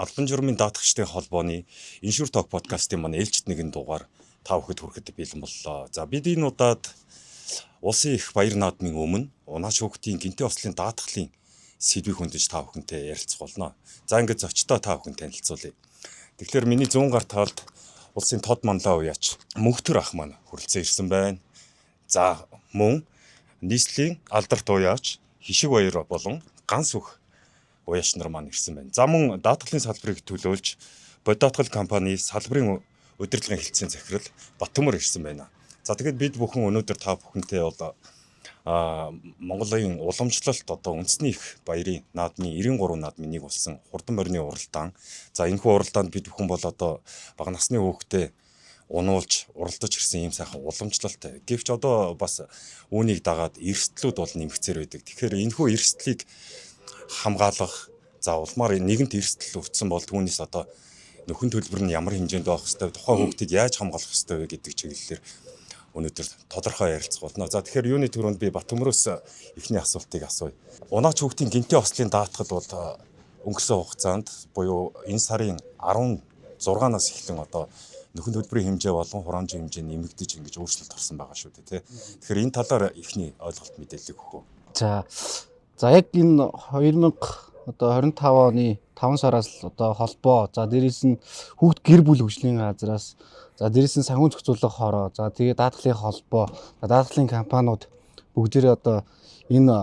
Орлон журмын даатгагчдын холбооны Иншүр ток подкастын маань ээлжид нэгэн дугаар та бүхэд хүрэхэд бэлэн боллоо. За бид энэ удаад улсын их баяр наадмын өмнө унаач хүүхдийн гинтийн ослын даатгалын сэдвийг хөндөж та бүхэнтэй ярилцах болно. За ингээд зочдоо та бүхэн танилцуулъя. Тэгэхээр миний зүүн гар талд улсын тод манлаа уяач Мөнхтөр ах маань хүрэлцэн ирсэн байна. За мөн нийслэлийн алдарт уяач Хишиг баяр болон ганц үх уяач нар маань ирсэн байна. За мөн даатгалын салбарыг төлөөлж боддаатгал компани салбарын удирдлагын хэлтсийн захирал Баттөмөр ирсэн байна. За тэгэхэд бид бүхэн өнөөдөр та бүхэнтэй бол Монголын уламжлалт үндэсний их баярын наадмын 93 наадмын нэг болсон хурдан морины уралдаан. За энэхүү уралдаанд бид бүхэн бол бага насны хүүхдээ унуулж уралдаж ирсэн ийм сайхан уламжлалт. Гэвч бас үүнийг дагаад эрсдлүүд бол нэмэгцээр байдаг. Тэгэхээр энэхүү эрсдлийг хамгаалах, за улмаар нэгэнт эрсдэл өртсөн бол түүнээс нөхөн төлбөр нь ямар хэмжээнд байх ёстой, тухайн хүүхдийг яаж хамгаалах ёстой вэ гэдэг чиглэлээр өнөөдөр тодорхой ярилцах болно. За тэгэхээр юуны төрөнд би Баттөмрөөс эхний асуултыг асууя. Унаач хүүхдийн гинтийн ослын даатгал бол өнгөрсөн хугацаанд буюу энэ сарын 16-наас эхлэн нөхөн төлбөрийн хэмжээ болон хураамжийн хэмжээ нэмэгдэж ингэж өөрчлөлт орсон байгаа шүү дээ, тий. Тэгэхээр энэ талаар эхний ойлголт мэдээлэл өгөх үү. За яг энэ 2025 оны 5 сараас л холбоо. За дээрээс нь хүүхд гэр бүл хөгжлийн газраас, за дээрээс нь санхүү зохицуулах хороо, за тэгээ даатгалын холбоо, даатгалын компаниуд бүгдээрээ энэ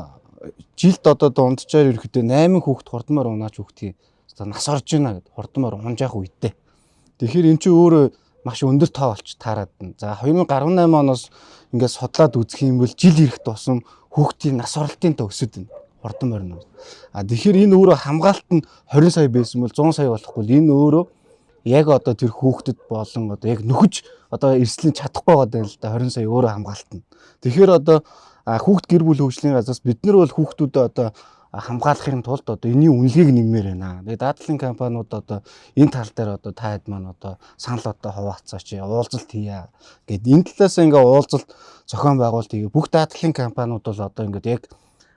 жилд дунджаар ерөөхдөө 8 хүүхд хурдмаар унаач хүүхдийн нас орж байна гэд хурдмаар унжаах үедээ. Тэгэхээр эн чинь өөрөө маш өндөр тоо болж таарад байна. За 2018 оноос ингээд судлаад үзэх юм бол жил ирэх тусам хүүхдийн нас оролтын тоо өсөд байна. Хурдан морин. Тэгэхээр энэ өөрөө хамгаалалт нь 20 сая байсан бол 100 сая болохгүй. Энэ өөрөө яг тэр хүүхдэд болон яг нөхөж эрсдлэн чадахгүй байгаа юм л да 20 сая өөрөө хамгаалалт нь. Тэгэхээр хүүхд гэр бүл хөгжлийн газраас бид нар бол хүүхдүүдэд хамгаалахын тулд энэний үнэлгээг нэмээр байна. Тэгээд даатгалын компаниуд энэ тал дээр та хэд маань санал хуваалцаач, уулзалт хийя гэд энэ талаас ингээ уулзалт зохион байгуулалт хийгээ. Бүх даатгалын компаниуд бол ингээд яг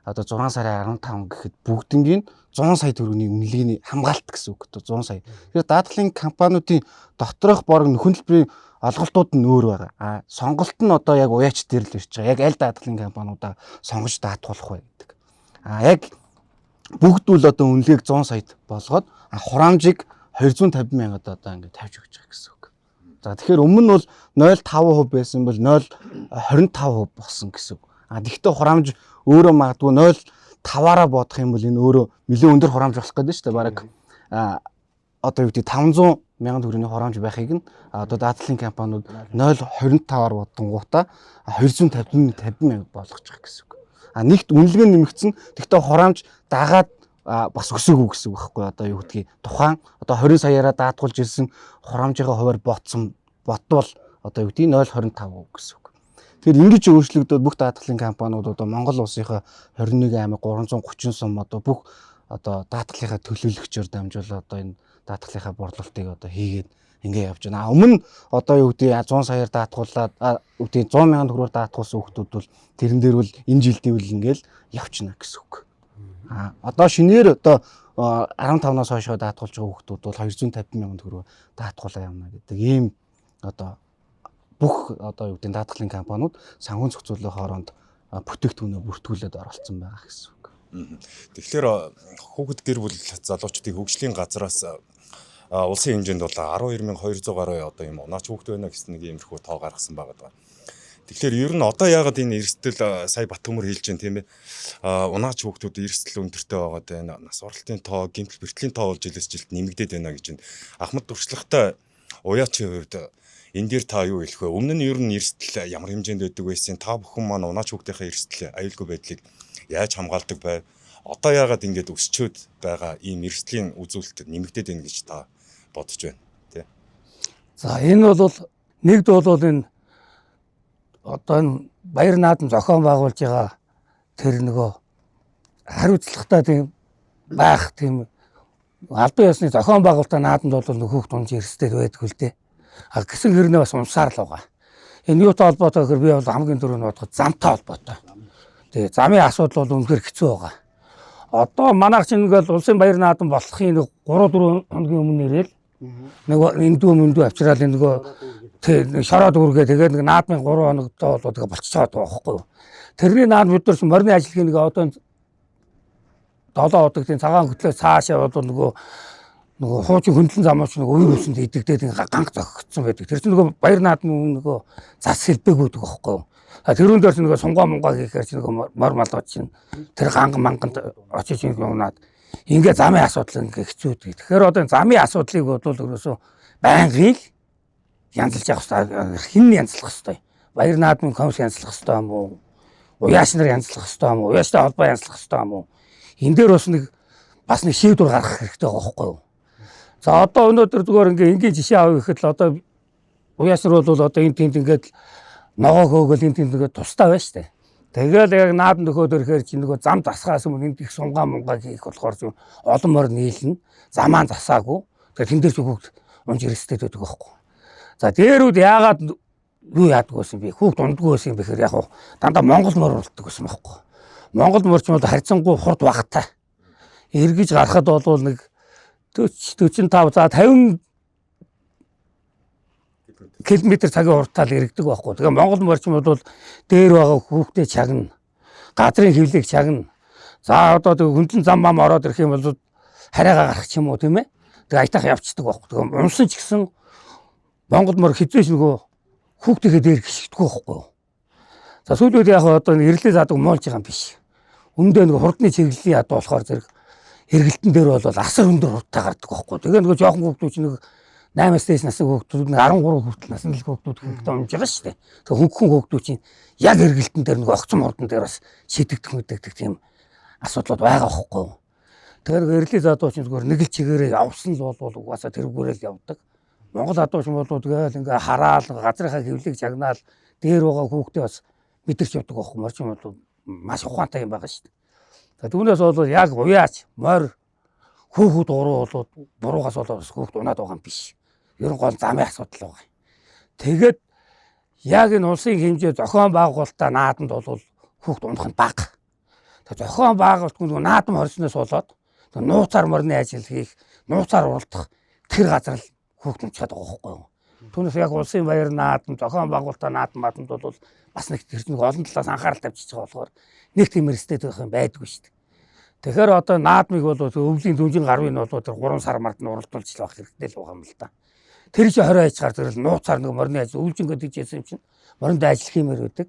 6 сарын 15 гэхэд бүгднгийн 100 сая төгрөгийн үнэлгээний хамгаалт гэсэн үг. 100 сая. Тэгэхээр даатгалын компаниудын доторх борог нөхөн төлбөрийн олголтууд нь өөр байгаа. Сонголт нь яг уяач дээр л ирж байгаа. Яг аль даатгалын компаниудаа сонгож даатгуулах вэ гэдэг. Яг бүгд бол үнэлгээг 100 саяд болгоод хураамжийг 250 мянгад ингээд тавьж өгч байгаа гэсэн үг. За тэгэхээр өмнө нь бол 0.5% байсан бол 0.25% болсон гэсэн үг. Тэгэхдээ хураамж өөрөө магадгүй 0.5-аараа бодох юм бол энэ өөрөө нэлээд өндөр хураамж болох гэдэг шүү дээ. Бараг 500 мянган төгрөгийн хураамж байхыг нь даатгалын компаниуд 0.25-аар бодонгуудаа 250 мянга болгож байгаа гэсэн үг. Нэгт үнэлгээ нэмэгдсэн. Тэгэхдээ хураамж дагаад бас өсөөгүй гэсэн үг байхгүй юу гэдгийг тухайн 20 саяараа даатгуулж ирсэн хураамжийн хуваар бодвол 0.25 гэсэн үг. Тэгэхээр ингэж өөрчлөгдөд бүх даатгалын компаниуд Монгол улсынхаа 21,330 сум бүх даатгалынхаа төлөөлөгчөөр дамжуулаад энэ даатгалынхаа борлуулалтыг хийгээд ингэ явж байна. Өмнө 100 саяар даатгуулаад 100 мянган төгрөгөөр даатгуулсан хүүхдүүд бол тэрэн дээр бол энэ жилдээ үл ингээл явчихна гэсэн үг. Шинээр 15-наас хойшоо даатгуулж байгаа хүүхдүүд бол 250 мянган төгрөг даатгуулаа явна гэдэг ийм бүх даатгалын компаниуд санхүү зохицуулах хооронд бүтээгдэхүүнээ бүртгүүлээд оролцсон байгаа гэсэн үг. Тэгэхээр хүүхэд гэр бүл залуучдын хөгжлийн газраас улсын хэмжээнд бол 12,200 гаруй ийм унаач хүүхэд байна гэсэн нэг иймэрхүү тоо гаргасан байгаа. Тэгэхээр ер нь яагаад энэ эрсдэл сая Баттөмөр хэлж байна тийм ээ. Унаач хүүхдүүд эрсдэл өндөртэй байгаа даа. Нас оролтын тоо, гэмтэл бэртлийн тоо болж жилээс жилд нэмэгдээд байна гэж байна. Ахмад туршлагатай уяачийн хувьд энэ дээр та юу хэлэх вэ? Өмнө нь ер нь эрсдэл ямар хэмжээнд байдаг байсан? Та бүхэн маань унаач хүүхдийнхээ эрсдэл аюулгүй байдлыг яаж хамгаалдаг байв? Яагаад ингэж өсчөөд байгаа ийм эрсдлийн үзүүлэлт нэмэгдээд байна гэж та бодож байна тий? За энэ бол нэгд энэ баяр наадам зохион байгуулж байгаа тэр нөгөө хариуцлагатай тийм байх тийм албан ёсны зохион байгуулалтын наадамд бол нөхөх тунж эрсдэл байдаг л дээ. Гэсэн хэрнээ бас унсаар л байгаа. Энэ юутай холбоотой гэхээр би бол хамгийн түрүүнд бодоход замтай холбоотой. Тэгээ замын асуудал бол үнэхээр хэцүү байгаа. Одоо манайх чинь ингээл улсын баяр наадам болохын нэг 3-4 хоногийн өмнө нэрэл нэг эндүү мөндүү авчираад нөгөө тэг шороод үргээ тэгээд нэг наадмын 3 хоногтой болоо тэгээ болчиход байгаа байхгүй юу. Тэрний наадам бид нар чинь морины ажлын нэг одоо 7 удаагийн цагаан хөтлөө цаашаа бол нөгөө хуучин хөндлөн замаач нэг уур үсэнд идэгдээд ганг зогцсон байдаг. Тэр чинь нөгөө баяр наадмын нөгөө зас хэлбээгүүд байхгүй юу. Тэрүүн дээр чинь нөгөө сунгаа мунгаа хийхээр чинь нөгөө мор малгууд чинь тэр ганг манганд очиж юмнаад ингээ замын асуудал ингээ хэцүү. Тэгэхээр одоо замын асуудлыг бол ерөөсөө байнгын л янзлж явах хэрэгтэй. Хин янзлах хэрэгтэй. Баяр наадмын комисс янзлах хэрэгтэй юм уу? Уяаш нар янзлах хэрэгтэй юм уу? Уяаштай холбоо янзлах хэрэгтэй юм уу? Энэ дээр бас нэг шийдвэр гаргах хэрэгтэй байгаа байхгүй юу? За одоо өнөөдөр зүгээр ингээ жишээ авъя гэхэд л одоо уяаш нар бол одоо энэ тэнд ингээд ногоо хөөгөл энэ тэнд ингээд тустай байна штэ. Тэгэл яг наадам нөхөд ирэхээр чи нөгөө зам засгаас өмнө энд их сунгаа мунгаа хийх болохоор зөв олон морь нийлнэ. Замаа засаагүй. Тэгэхээр тэн дээр ч хүүхд унж ирстэй байдаг байхгүй. За дээрүүд яагаад юу яадаг байсан бэ? Хүүхд ундгүй байсан юм бэхээр яг дандаа Монгол морь болдог байсан байхгүй. Монгол морьч бол харьцангуй хурд багтай. Эргэж гарахад бол нэг 40 45 за 50 км цагийн хурдтал иргэдэг байхгүй. Тэгээ Монгол морьч бол дээр байгаа хүүхдээ чагна. Газрын хөвлийг чагна. За одоо тэг хөндлөн зам мам ороод ирэх юм бол харайгаа гарах ч юм уу тийм ээ. Тэгээ аятах явцдаг байхгүй. Тэгээ унсан ч гэсэн Монгол морь хизээш нөгөө хүүхдийнхээ дээр гიშгдэггүй байхгүй. За сүүлүүд яг одоо нэрлээ заадаг муулж байгаа юм биш. Үндэ нэг хурдны чиглэлийн ядуу болохоор зэрэг эргэлтэн дээр бол асар өндөр хурдтай гардаг байхгүй. Тэгээ нөгөө жоохон хүүхдүүд чинь нэг 8-9 насны хүүхдүүд нэг 13 хүртэл насны хүүхдүүд хэрэгтэй унж байгаа шүү дээ. Тэгээ хөнгөн хүүхдүүд чинь яг эргэлтэн дээр нэг огцом хурдан дээр бас шидэгдэх мэдэгдэх тийм асуудлууд байгаа байхгүй. Тэгэхээр эрлийн задуу чинь зүгээр нэг л чигээрээ явсан л бол угаасаа тэргүүрээ л явдаг. Монгол адууч бол тэгэл ингээ хараал газрынхаа хөвлийг чагнаал дээр байгаа хүүхдээ бас мэдэрч явдаг байхгүй. Морч юм бол маш ухаантай юм байгаа шүү дээ. За түүнээс бол яг уяач морь хүүхд уруу бол буруугаас болоод хүүхд унаад байгаа юм биш. Ер нь гол замын асуудал байгаа. Тэгээд яг энэ улсын хэмжээ зохион байгуулалтаа наадамд бол хүүхд унах нь бага. Тэгээд зохион байгуулалт нь наадам хорсноос болоод нууцаар морины ажил хийх, нууцаар уралдах тэр газар л хүүхд унцаад байгаа байхгүй юу. Түүнээс яг улсын баяр наадам, зохион байгуулалтаа наадамд бол бас нэг тэр нэг олон талаас анхаарал тавьчихж байгаа болохоор нэг тийм эрсдэл байх юм байдгүй шүү дээ. Тэгэхээр одоо наадмыг бол өвлийн дүнжин гарвын бол тэр 3 сар мард нь уралдуулж л байх хэрэгтэй л байгаа юм л да. Тэр чинь 20 ажгаар зэрэл нууцаар нэг морины ажил өвлжингөө дижсэн юм чинь моринд ажиллах юмэр үүдэг.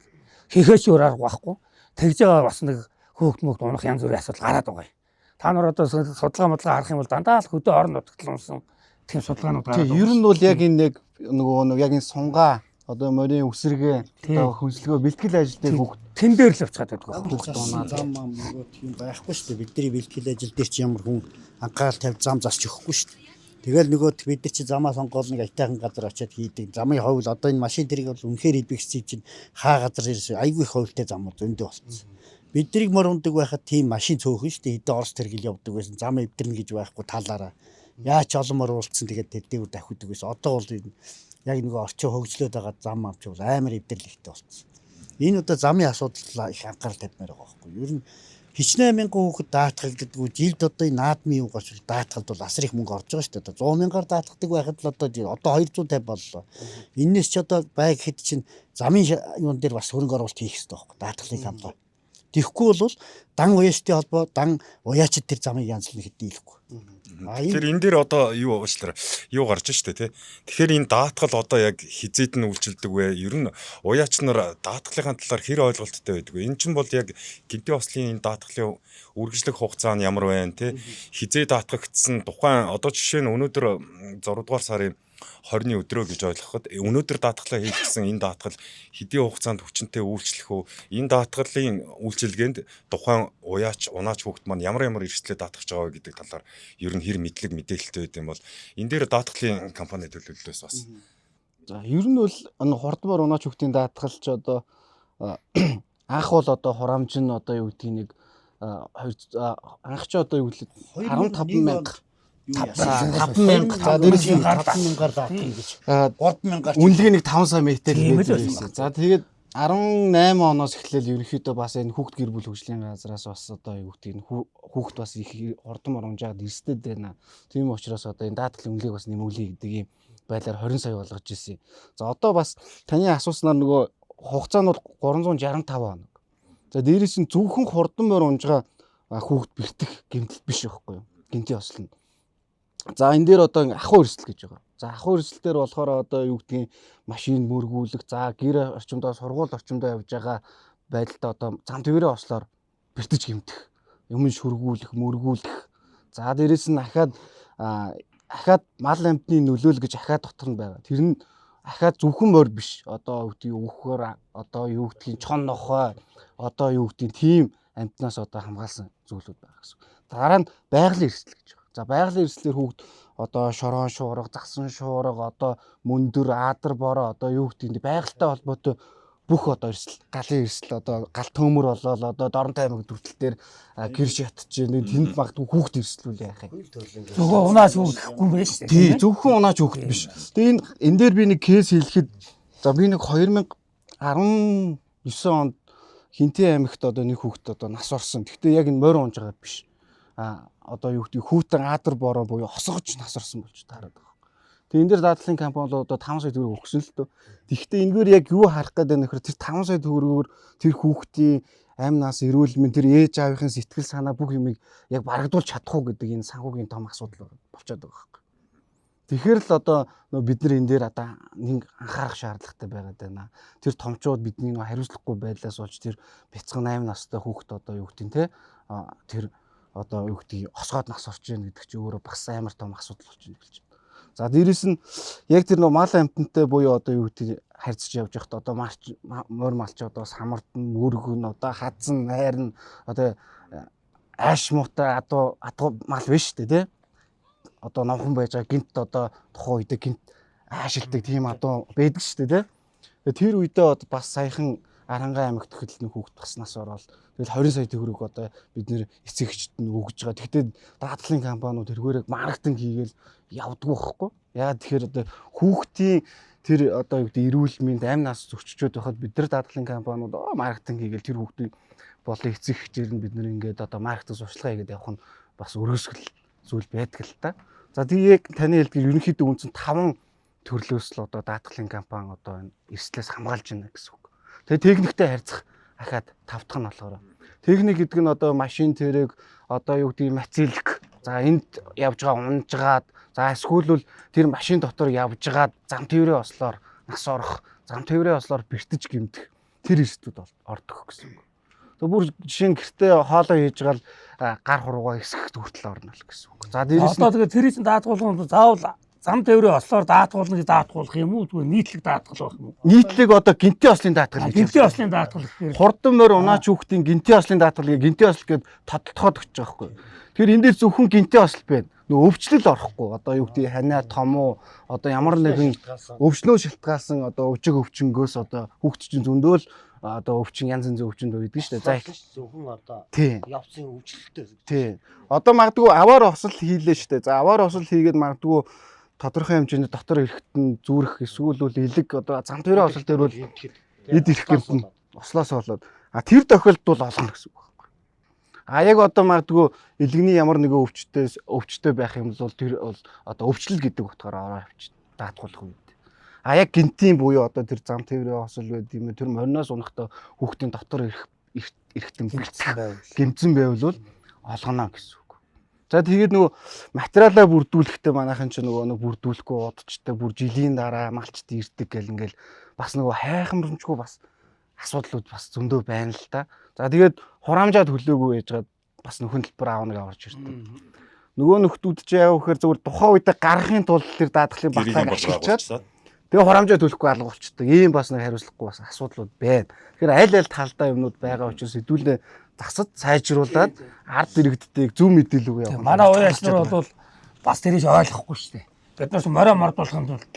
Хийхээч өөр арга байхгүй. Тэгж байгаа бас нэг хөөгд мөгд унах янз бүрийн асуудал гараад байгаа юм. Та нар одоо судалгаа харах юм бол дандаа л хөдөө орон нутагт унсан тийм судалгаанууд гараад байгаа. Ер нь бол яг энэ нөгөө яг энэ сунгаа одоо морийн үсрэгээ одоо хөнслөгөө бэлтгэл ажил дээр бүгд тэн дээр л явцгаад байдаг байна. Хүүхд унаад зам нөгөө тийм байхгүй шүү дээ. Бидний бэлтгэл ажил дээр чи ямар хүн анхаарал тавьж зам засч өгөхгүй шүү дээ. Тэгэл нөгөө бид нар чи замаа сонгоод нэг айтайхан газар очиад хийдэг. Замын ховл одоо энэ машин тэрийг бол үнэхээр идвэхсийг чинь хаа газар ирсэн айгүй ховлтой замууд өндөө болсон. Биднийг мөр ундаг байхад тийм машин цөөхөн шүү дээ. Хэдэн орос тэргэл явдаг байсан. Зам эвдэрнэ гэж байхгүй талаараа. Яаж олон мөр уулцсан тэгээд тэр дээр давхидаг байсан. Одоо бол яг нөгөө орчин хөгжлөөд байгаа зам авч бол амар эвдэрлэгтэй болсон. Энэ удаа замын асуудал их анхаарал тавьмаар байгаа байхгүй. Ер нь хичнээн мянган хүүхэд даатгал гэдгүү жилд одоо энэ наадмын юугаас даатгалд бол асар их мөнгө орж байгаа шүү дээ. 100 мянгаар даатгадаг байхад л одоо 250 боллоо. Эннээс ч одоо бай гэхэд чинь замын юун дээр бас хөрөнгө оруулалт хийх хэрэгтэй байхгүй. Даатгалын компани. Тэгэхгүй бол дан уяачтай холбоо дан уяачд тэр замыг янзлна гэдэг дийлэхгүй. Тэгэхээр энэ дээр одоо юу уучлаарай. Юу гарч штэ тий. Тэгэхээр энэ даатгал одоо яг хизээд нь үйлчилдэг вэ? Ер нь уяач нар даатгалын талаар хэр ойлголттой байдаг вэ? Энэ чинь бол яг гинти ослын энэ даатгалын үргэлжлэх хугацаа нь ямар байна тий? Хизээ даатгагдсан тухайн одоо жишээ нь өнөөдөр 6 дугаар сарын 20-ны өдрөө гэж ойлгоход өнөөдөр даатгалаа хийгдсэн энэ даатгал хэдийн хугацаанд хүчинтэй үйлчлэх үү? Энэ даатгалын үйлчилгээнд тухайн уяач, унаач хүүхэд маань ямар эрсдлээ даатгаж байгаа гэдэг талаар ер нь хэр мэдлэг мэдээлэлтэй байд юм бол энэ дээр даатгалын компани төлөвлөлөөс бас. За ер нь бол хурдмаар унаач хүүхдийн даатгалч одоо анх бол одоо хурамж нь одоо юу гэдгийг нэг анх ч одоо юу гэлээ 15,000 5,000 за дээрээс 5,000-аар даатгах гэж 3,000-аар үнэлгээ нэг 5 сая метр байсан. За тэгээд 18 оноос эхлээл ерөнхийдөө бас энэ хүүхд гэр бүл хөгжлийн газраас бас одоо юу гэдэг нь хүүхд бас их ордон оромжаад эрсдэд байна. Тийм учраас одоо энэ даатгалын үнэлгээг бас нэмүүлээ гэдэг ийм байдлаар 20 сая болгож ирсэн. За одоо бас таны асууснаар нөгөө хугацаа нь бол 365 хоног. За дээрээс нь зөвхөн хурдан морь унжгаа хүүхд бэртэх гэмтэл биш байхгүй юу? Гинти ослно. За энэ дээр одоо ахуй эрсдэл гэж байгаа. За ахуй эрсдэл дээр болохоор одоо юу гэдгийг машин мөргүүлэх, за гэр орчимдоо сургууль орчимдоо явж байгаа байдалтай одоо зам твэрээ ослоор бэртэж гэмтэх, юм шүргүүлэх, мөргүүлэх. За дээрээс нь ахаад мал амьтны нөлөөл гэж ахаад дотор нь байгаа. Тэр нь ахаад зөвхөн морь биш. Одоо юу гэдгийг өөхөр одоо юу гэдгийг чон нохой одоо юу гэдгийг тийм амьтнаас одоо хамгаалсан зүйлүүд байгаа гэсэн. Дараа нь байгалийн эрсдэл гэж байгаа. За байгалийн эрсдлээр хүүхд одоо шорон шуурга, засан шуурга, одоо мөндөр, аадар бороо одоо юу гэдэг нь байгальтай холбоотой бүх одоо эрсдэл, галын эрсдэл одоо гал төмөр болоод одоо дорн таймаг дүртэл дээр гэр шатж байна. Тэнд магадгүй хүүхд эрсдлүүл яах юм. Зөвхөн унаач хүүхдгүй юм байна шүү дээ. Тий, зөвхөн унаач хүүхд биш. Тэгээ энэ дээр би нэг кейс хэлэхэд за би нэг 2019 онд Хинтээ аймагт одоо нэг хүүхэд одоо нас орсон. Гэхдээ яг энэ морь унж байгаа биш. Одоо юу гэдэг хүүтэн аадар бороо буюу хосгож нас орсон болж таарад байгаа. Тэгээ энэ дээр даатгалын компани бол одоо 5 сая төгрөг өгсөн л дөө. Тэгэхдээ энэгээр яг юу харах гэдэг нь нөхөр тэр 5 сая төгрөгөөр тэр хүүхдийн амь нас эрүүл мэнд тэр ээж аавынхын сэтгэл санаа бүх юмыг яг барагдуулж чадах уу гэдэг энэ санхүүгийн том асуудал болчиход байгаа хэрэг. Тэгэхээр л одоо бид нар энэ дээр одоо нэг анхаарах шаардлагатай байгаад байна. Тэр томчууд бидний нөө хариуцлагагүй байдлаас болж тэр бяцхан 8 настай хүүхэд одоо юу гэдэг нь те тэр одоо юу гэдэг осгоод нас орж ийн гэдэг чинь өөрөө бас амар том асуудал болж байна гэлж байна. За дээрэс нь яг тэр нөө мал амьтантай буюу одоо юу гэдэг харьцаж явж байхад одоо морь малч одоо самардна, мөргөн одоо хадсан, найрна одоо ааш муутай адуу мал биш шүү дээ те. Одоо номхон байж байгаа гинт одоо тухайн үедээ гинт аашилдаг тийм адуу байдаг шүү дээ те. Тэр үедээ бас саяхан Арангаа аймагт хөдөлнө хүүхд бас нас ороод тэгэл 20 сая төгрөг одоо бид нэр эцэгчд нь өгж байгаа. Гэхдээ даатгалын компаниуд тэргээрээ маркетинг хийгээл явдггүй байхгүй. Яагаад тэгэхээр одоо хүүхдийн тэр одоо юу гэдэг эрүүл мэнд амь нас зөрчиж байхад бид нар даатгалын компаниуд маркетинг хийгээл тэр хүүхдийг болон эцэг эхчээр нь бид нэр ингээд одоо маркетинг сурчлага хийгээд явах нь бас өрөөсгөл зүйл байдаг л та. За тэгээ яг таны хэлдгээр ерөнхийдөө үндсэн 5 төрлөөс л одоо даатгалын компани одоо энэ эрсдлээс хамгаалж байна гэсэн үг. Тэгээ техниктэй харьцах ахаад 5 дахь нь болохоор техник гэдэг нь одоо машин тэрэг одоо юу гэдэг мацилк за энд явж байгаа унжгаад за эсвэл тэр машин дотор явж байгаад зам тээврийн ослоор нас орох зам тээврийн ослоор бэртэж гэмтэх тэр эрсдлүүд ордог гэсэн үг. Тэгээ бүр жишээ нь гэртээ хоолоо хийж гал гар хуруугаа хэсэгт хүртэл орно л гэсэн үг. За дээрээс одоо тэгээ тэрийг даатгуулах заавал зам тээврийн ослоор даатгуулна гэж даатгуулах юм уу тэгвэл нийтлэг даатгал байх юм уу? нийтлэг одоо гинти ослын даатгал гэж. Гинти ослын даатгал гэхээр хурдан морь унаач хүүхдийн гинти ослын даатгал гинти осл гэд тодтолгоод өгч байгаа байхгүй. Тэгэхээр энэ дээр зөвхөн гинти осл байна. Нөгөө өвчлөл орохгүй. Одоо юу гэдэг ханаа том уу одоо ямар нэгэн өвчлөө шилтгаалсан одоо өвчг өвчнгөөс одоо хүүхд чинь зөндөөл одоо өвчин янз янзын өвчнөд үйдэг шүү дээ. За их зөвхөн одоо тий. явцын өвчлөлтөө. Тий. Одоо магадгүй аваар осол хийлээ шүү дээ. За аваар осол хийгээд магадгүй тодорхой хэмжээний дотор эрэхт нь зүрх эсвэл элэг одоо зам тээврийн осол дээр бол эд ирэх гэмтэн ослоос болоод тэр тохиолдолд бол олно гэсэн үг байхгүй. Яг одоо магадгүй элэгний ямар нэгэн өвчтэй байх юм бол тэр бол одоо өвчлөл гэдэг утгаараа ороо авч даатгуулах үед. Яг гинтийн буюу одоо тэр зам тээврийн осол байд юм тэр мориноос унахдаа хүүхдийн дотор эрэхтэн гэмцэн байвал олгоно гэсэн. За тэгээд нөгөө материалаа бүрдүүлэхдээ манайхан ч нөгөө бүрдүүлэхгүй удажтай бүр жилийн дараа малчд ирдэг гэл ингээл бас нөгөө хайхамжгүй бас асуудлууд бас зөндөө байна л та. За тэгээд хураамжаад хөлөөгүй яжгаад бас нөхөн төлбөр аавна гэж орж ирдэг. Нөгөө нөхдүүд ч яа гэхээр зөвхөн тухайн үедээ гаргахын тулд тэр даатгалын багтааг ашиглачаад тэгээ хураамжаа төлөхгүй алга болчдөг. Ийм бас нэг хариуцлагагүй бас асуудлууд байна. Тэгэхээр аль талдаа юмнууд байгаа учраас хэдүүлээ засад сайжруулад ард иргэдтэйг зөв мэдээлэл өгөө явах. Манай уяач нар бол бас тэрийг ойлгохгүй шүү дээ. Бид нар морой мордуулахын тулд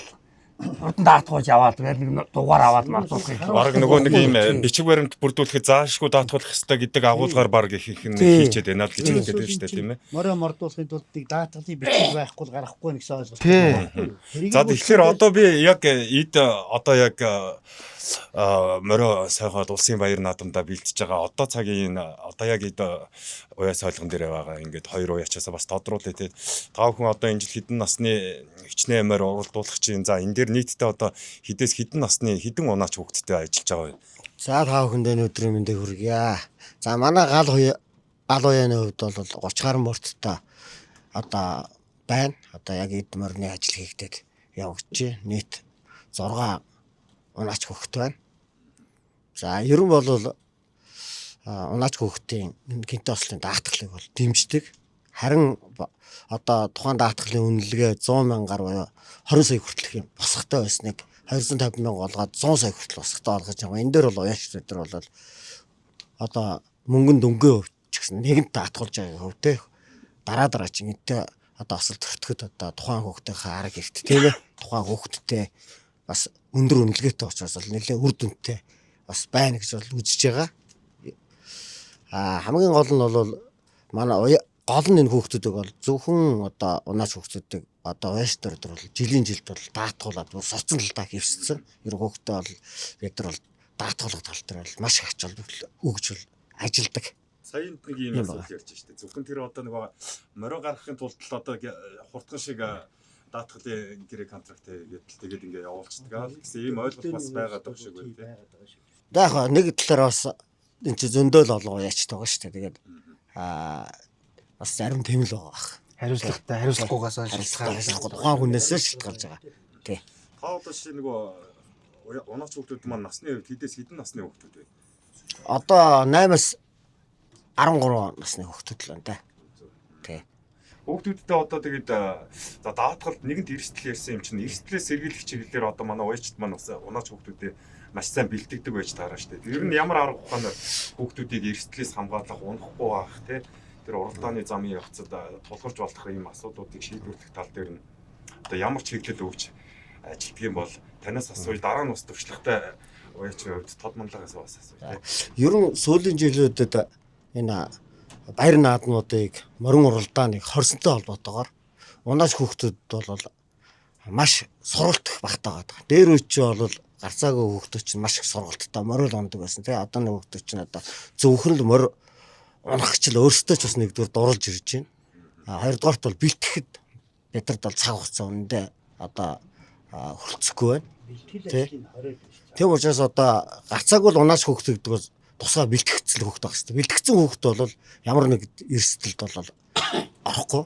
хурдан даатгуулж аваад нэг дугаар аваад мордуулах юм. Бараг нөгөө нэг юм бичиг баримт бүрдүүлэхэд заашгүй даатгуулах хэрэгтэй гэдэг агуулгаар баг их хийчихэд байна л гэж хэлдэг шүү дээ тийм ээ. Морой мордуулахын тулд тийг даатгалын бичиг байхгүй гарахгүй гэсэн ойлголт. Тий. За тэгэхээр одоо би яг эд одоо яг морио сайхад улсын баяр наадамдаа бэлтэж байгаа одоо цагийн одоо яг уяа солигон дээр байгаа ингээд хоёр уяачаасаа бас тодруулъя те. Тав хүн одоо энэ жил хэдэн насны хичнээн морь уралдуулах чинь за энэ дээр нийтдээ одоо хэдээс хэдэн насны хэдэн унаач хүүхэдтэй ажиллаж байгаа вэ? За тав хүндээ өдрийн мэндийг хүргье. За манай гал уяаны хувьд бол 30 гаруй мөрттэй одоо байна. Одоо яг эд морины ажил хийгдээд явагдаж нийт 6 унаач хүүхэд байна. За ер нь бол унаач хүүхдийн гинтээ ослын даатгалыг бол дэмждэг. Харин одоо тухайн даатгалын үнэлгээ 100 мянгаар буюу 20 сая хүртэлх юм босготой байсныг 250 мянга олгоод 100 сая хүртэл босготой олгож байгаа. Энэ дээр бол уяач өдөр бол одоо мөнгөнд дөнгөө ч гэсэн нэгэнт даатгуулж байгаа хөв те. Дараа чинь эдээ одоо осол төртгөд одоо тухайн хүүхдийнхээ арга хэрэгт тийм ээ. Тухайн хүүхдтэй бас өндөр үнэлгээтэй учраас бол нэлээд үр дүнтэй бас байна гэж бол үзэж байгаа. Хамгийн гол нь бол манай гол нь энэ хүүхдүүдийг бол зөвхөн одоо унаач хүүхдүүдийг одоо уяач дээр бол жилийн жилд бол даатгуулаад сурцсан талдаа хэвссэн. Ер хүүхдтэй бол бид нар бол даатгуулах тал дээр бол маш их ач холбогдол өгж бол ажилдаг. Саянд нэг юм асуулт ярьж штэ. Зөвхөн тэр одоо нэг морио гаргахын тулд л одоо хурдхан шиг даатгалын гэрээ контракт тэгээд ингээ явуулчихдаг. Гэсэн ийм ойлголт бас байгаад байгаа шиг байна тийм. Яг нэг талаараа бас энэ чи зөндөөл олгоо яачдаг байгаа шүү дээ. Тэгээд бас зарим тэмэл байгаа бах. Хариуцлагатай хариуцлагагүйгаас хариуцлахгүй тухайн хүнээсээ шалтгаалж байгаа. Тий. Та одоо ши нөгөө унаач хүүхдүүд маань насны хувьд хэдээс хэдэн насны хүүхдүүд вэ? Одоо 8-аас 13 насны хүүхдүүд л байна та. Тий. Хүүхдүүдтэй одоо тэгээд за даатгалд нэгэнт эрсдэл ярьсан юм чинь эрсдлээс сэргийлэх чиглэлээр одоо манай уяачд маань бас унаач хүүхдүүдээ маш сайн бэлтгэдэг байж таараа штэ. Ер нь ямар арга ухаанаар хүүхдүүдийг эрсдлээс хамгаалах, унахгүй байх тий. Тэр уралдааны замын явцад тулгарч болох ийм асуудлуудыг шийдвэрлэх тал дээр нь одоо ямар чиглэл өгч ажилтдаг юм бол танаас асууя дараа нь бас туршлагатай уяачийн хувьд тод манлагаас бас асууя тий. Ер нь сүүлийн жилүүдэд энэ баяр наадмуудыг морин уралдааныг хорсонтой холбоотойгоор унаач хүүхдүүд бол маш сургалтх багтаа байгаа. Дээр үуч бол гарцаагүй хүүхдүүд чинь маш их сургалттай морил ундаг байсан тий. Одоо нэг хүүхдүүд чинь одоо зөвхөн л морь унахчл өөрсдөө ч бас нэгдүгээр дурлж ирж байна. Хоёрдугаарт бол бэлтгэхэд бидэрт бол цаг хугацаа үнэндээ одоо хөрцөхгүй байна. Тий. Тийм учраас одоо гарцаагүй л унаач хүүхдүүд гэдэг бол тусгай бэлтгэгдсэн хүүхд байх хэрэгтэй. Бэлтгэгдсэн хүүхд бол ямар нэг эрсдэлд бол орохгүй.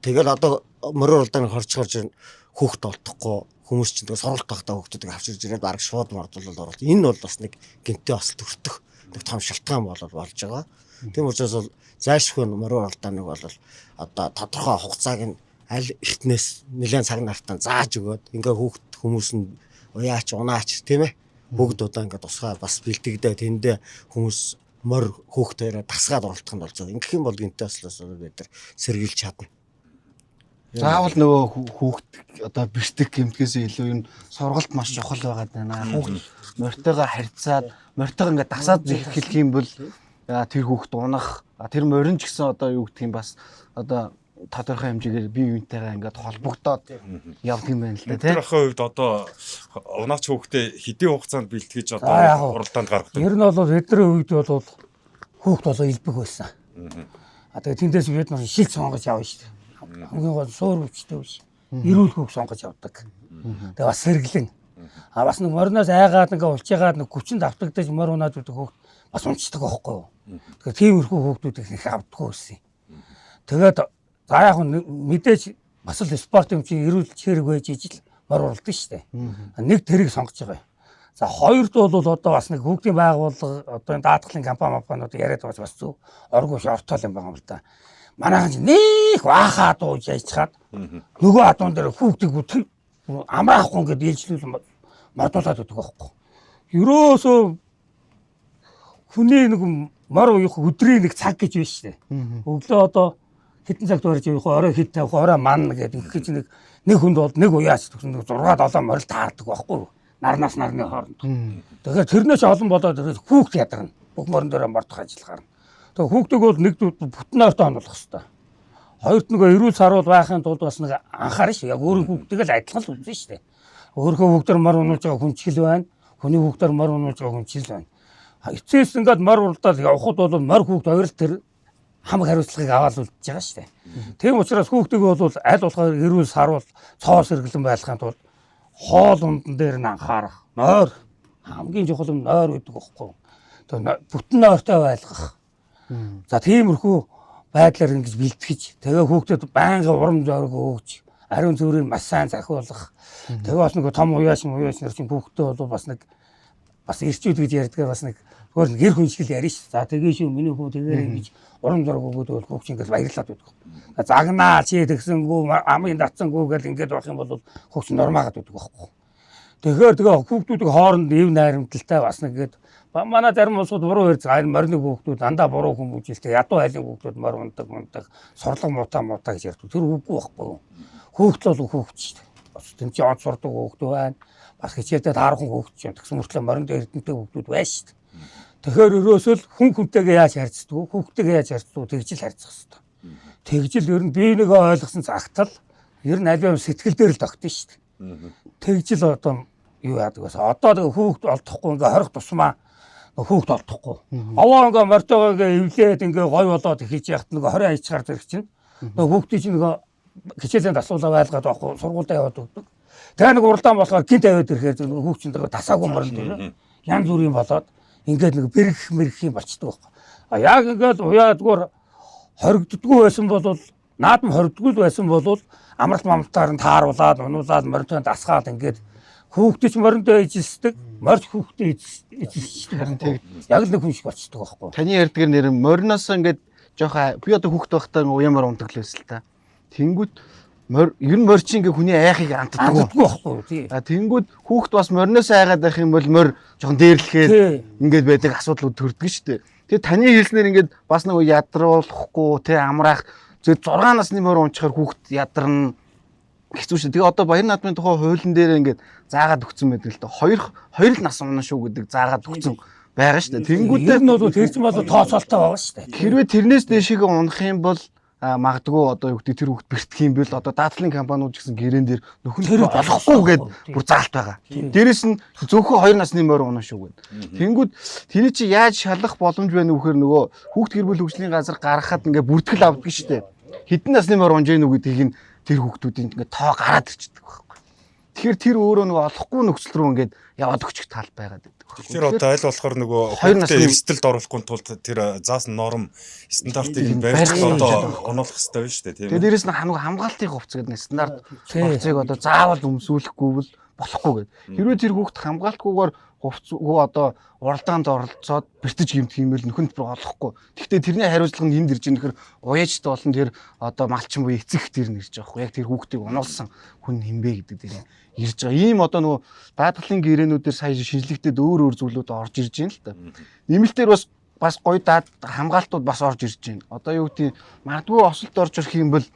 Тэгэл одоо морин уралдааныг хорж хүүхд олдохгүй хүмүүс чинь сургалт багтаа хүүхдүүдийг авчирж ирээд бараг шууд мордуулал оруулалт. Энэ бол бас нэг гинтээ осол төртөх нэг том шалтгаан болж байгаа. Тийм учраас бол зайлшгүй морин уралдааныг бол одоо тодорхой хугацааг нь аль эртнээс нэлээд цаг нартаа зааж өгөөд ингээ хүмүүс нь уяач унаач тийм ээ бүгд удаа ингээ тусгай бас бэлтгэдэ тэндээ хүмүүс морь хүүхдээрээ тасгаад оролдох нь бол зөв. Ингэх юм бол гинтээ ослоос бид нар сэргийлж чадна. Заавал нөгөө хүүхд одоо бэртэг гэмтгээс илүү юм сургалт маш чухал байгаад байна. Хүүхд морьтойгоо харьцаад морьтойгоо ингээд дасаад хэлэх юм бол тэр хүүхд унах тэр морин ч гэсэн одоо юу гэх юм бас одоо тодорхой хэмжээгээр бие биентэйгээ ингээд холбогдоод явдаг юм байна л да тийм. Тэр ахын хувьд одоо унаач хүүхдээ хэдийн хугацаанд бэлтгэж одоо уралдаанд гаргадаг. Ер нь бол эдний үед бол хүүхд болоо илбэг байсан. Тэгээд тэндээс бид нар шил сонгож явна шүү дээ. Хамгийн гол суур өвчтэй биш. Эрүүл хүүхд сонгож явдаг. Тэгээд бас сэргэлэн. Бас нэг мориноос айгаад ингээ улчаагаад нэг хүчинд автагдаж морь унаад үүдэг хүүхд бас унцдаг байхгүй юу. Тэгэхээр тиймэрхүү хүүхдүүдийг их авдаггүй байсан. Тэгээд за яг мэдээж бас л спорт юм чинь эрүүл хэрэг байж ижил морь уралдаг шүү дээ. Нэг тэрийг сонгож байгаа юм. За хоёрд бол одоо бас нэг хүүхдийн байгууллага одоо энэ даатгалын компаниуд яриад байгаа бас зөв оргоо шортол юм байгаа юм л да. Манайхан ч нэг баахаа дууж яйцгаад нөгөө адуун дээр хүүхдийг амраахгүй ингээд ээлжлүүл модуулаад өгдөг байхгүй. Ерөөсөө хүний нэг мор уух өдрийн нэг цаг гэж байна шүү дээ. Өглөө одоо хэдэн цагт барьж явах орой хэд тавих орой ман гэдэг их гэж нэг хүнд бол нэг уяач төгсөн 6-7 морил таардаг байхгүй. Нарнаас нарны хооронд. Тэгэхээр тэрнээс олон болоод хүүхд ядарна. Бүх морин дээр мордох ажил гарна. Тэгээ хүүхдийг бол нэг бүтэн ойртой онолох хэрэгтэй. Хоёрт нөгөө эрүүл саруул байхын тулд бас нэг анхаарна шүү. Яг өөрийн хүүхдийг л адилхан л үзнэ шүү дээ. Өөрийнхөө хүүхдээр мор унуулж байгаа хүн ч хэл байна. Хүний хүүхдээр мор унуулж байгаа хүн чил байна. Эцээс ингээд мор уралдаад явхад бол мор хүүхд хоёр л тэр хамаг хариуцлагыг аваад үлдчихэж байгаа шүү дээ. Тийм учраас хүүхдийг бол аль болохоор эрүүл сарвал цоо сэргэлэн байлгахын тулд хоол ундан дээр нь анхаарах. Нойр хамгийн чухал нь нойр гэдэг байхгүй. Тэгээ бүтэн нойртой байлгах. За тиймэрхүү байдлаар ингэж бэлтгэж тэгээ хүүхдэд байнга урам зориг өгч ариун цэврийг маш сайн захиулах. Тэгээ бас нэг том уяаш нар чинь хүүхдээ бол бас ирчүүд гэж ярьдгаар бас нэг зөвхөн гэр хүн шиг л ярина шүү. За тэгээ шүү миний хүү тэгээрэй гэж урам зориг өгөөд бол хүүхд чинь ингэж баярлаад байдаг. Загнаа чи тэгсэнгүү амын татсангүү гэл ингэж болох юм бол хүүхд чинь нормаагаад байдаг байхгүй. Тэгэхээр тэгээ хүүхдүүдийн хооронд ив найрамдалтай бас нэг гээд манай зарим улсууд буруу ярьж морины хүүхдүүд дандаа буруу хүмүүжэлтэй ядуу айлын хүүхдүүд мор ундаг сорлого муутай гэж ярьдаг. Тэр үгүй байхгүй. Хүүхд л хүүхд шүү дээ. Бас тэм чи онц сурдаг хүүхд байна. Бас хичээлдээ таархан хүүхд чинь тэгсэн мөртлөө моринд эрдэнэтэй хүүхдүүд байна шүү дээ. Тэгэхээр өрөөсөл хүн хүнтэйгээ яаж харьцдаг вэ? Хүүхдтэйгээ яаж харьцдаг вэ? Тэгжил харьцах хэрэгтэй. Тэгжил ер нь бие нэгэ ойлгосон загтал ер нь аль бие сэтгэл дээр л тогтно шүү дээ. Тэгжил одоо юу яадаг вэ? Одоо тэгээ хүүхд олдохгүй ингээ хорих тусмаа хүүхд олдохгүй. Аваа ингээ мортойгоо ингээ эвлээд ингээ гой болоод хийж яхад нэг 20 аяцгаар зэрэг чинь хүүхдийн чинь нэг хичээлийн асуулаа байлгаад байхгүй сургуультай яваад өгдөг. Тэгээ нэг уралдаан болохоор гинт аваад ирэхээр хүүхд чинь тасаагүй морил дээр янз бүрийн болоод ингээд нэг бэрх юм болчдөг байхгүй. А яг ингээд уяадгүйр хоригддгүй байсан бол наадам хоригдгүй байсан бол амралт мамтаар нь тааруулаад унуулаад морилтой дасгаад ингээд хүүхдээ ч мориндоо эзэлсдэг, морж хүүхдээ эзэлсдэг. Яг л нэг хүн шиг болчдөг байхгүй. Таны ярьдгээр нэр мориноос ингээд жоохон би одоо хүүхд байхдаа уямар ундаг л байсан л та. Тэнгүүд ер нь морь чи ингээ хүний айхыг антдаггүй байхгүй тий. А тэнгүүд хүүхд бас мориноос айгаад байх юм бол морь жоохон дээрлэхээр ингээд байдаг асуудлууд төрдөг шүү дээ. Тэгээ таны хэлснээр ингээд бас нэг ядруулахгүй тий амраах зөв 6 насны морь унчихаар хүүхд ядарна хэцүү шүү. Тэгээ одоо баяр наадмын тухай хуулийн дээр ингээд заагаад өгсөн байдаг л да. Хоёр л нас унаа шүү гэдэг заагаад өгсөн байгаа шүү дээ. Тэнгүүдээ нь бол тэр чинь бол тооцоолтой байгаа шүү дээ. Хэрвээ тэрнээс дэшегээ унах юм бол магадгүй одоо юу гэдэг тэр хүүхд бэртгэх юм бэл одоо даатгалын компаниуд гэсэн гэрээн дээр нөхөн тэр болохгүй гээд бүр заалт байгаа. Дээрэс нь зөвхөн 2 насны морь унаа шүү гээд. Тэнгүүд тэрий чи яаж шалах боломж байна вэ гэхээр нөгөө хүүхд гэр бүл хөгжлийн газар гаргахад ингээ бүртгэл авдаг шүү дээ. Хэдэн насны морь унж ийн үү гэдгийг нь тэр хүүхдүүдийн ингээ тоо гараад ирчихдэг байхгүй. Тэгэхээр тэр өөрөө нөгөө олохгүй нөхцөл рүү ингээд яваад өгчих тал байгаад байдаг. Тэгэхээр одоо аль болохоор нөгөө хүүхдээ эрсдэлд оруулахгүй тулд тэр заасан норм стандартыг барьж одоо онолох хэрэгтэй байна шүү дээ тийм ээ. Тэгээд дээрэс нь хамгаалтын хувцас гэдэг нэг стандарт хувцсыг одоо заавал өмсүүлэхгүй бол болохгүй гэдэг. Хэрвээ тэр хүүхд хамгаалтгүйгээр хувцсгүй одоо уралдаанд оролцоод бэртэж гэмтэх юм бол нөхөнд бүр олохгүй. Гэхдээ тэрний хариуцлага нь энд ирж байгаа нөхөр уяажтай болон тэр одоо малчин буюу эцэг тэр нэрж байгаа хгүй. Яг тэр хүүхдийг оноолсон хүн хинбэ гэдэг дээр ирж байгаа. Ийм одоо нөгөө даатгалын гэрээнүүдээр сая шинжлэхтэд өөр зүйлүүд орж ирж байна л та. Нэмэлтээр бас гоё хамгаалтууд бас орж ирж байна. Одоо юу гэдэг магадгүй осолд орж ирэх юм бол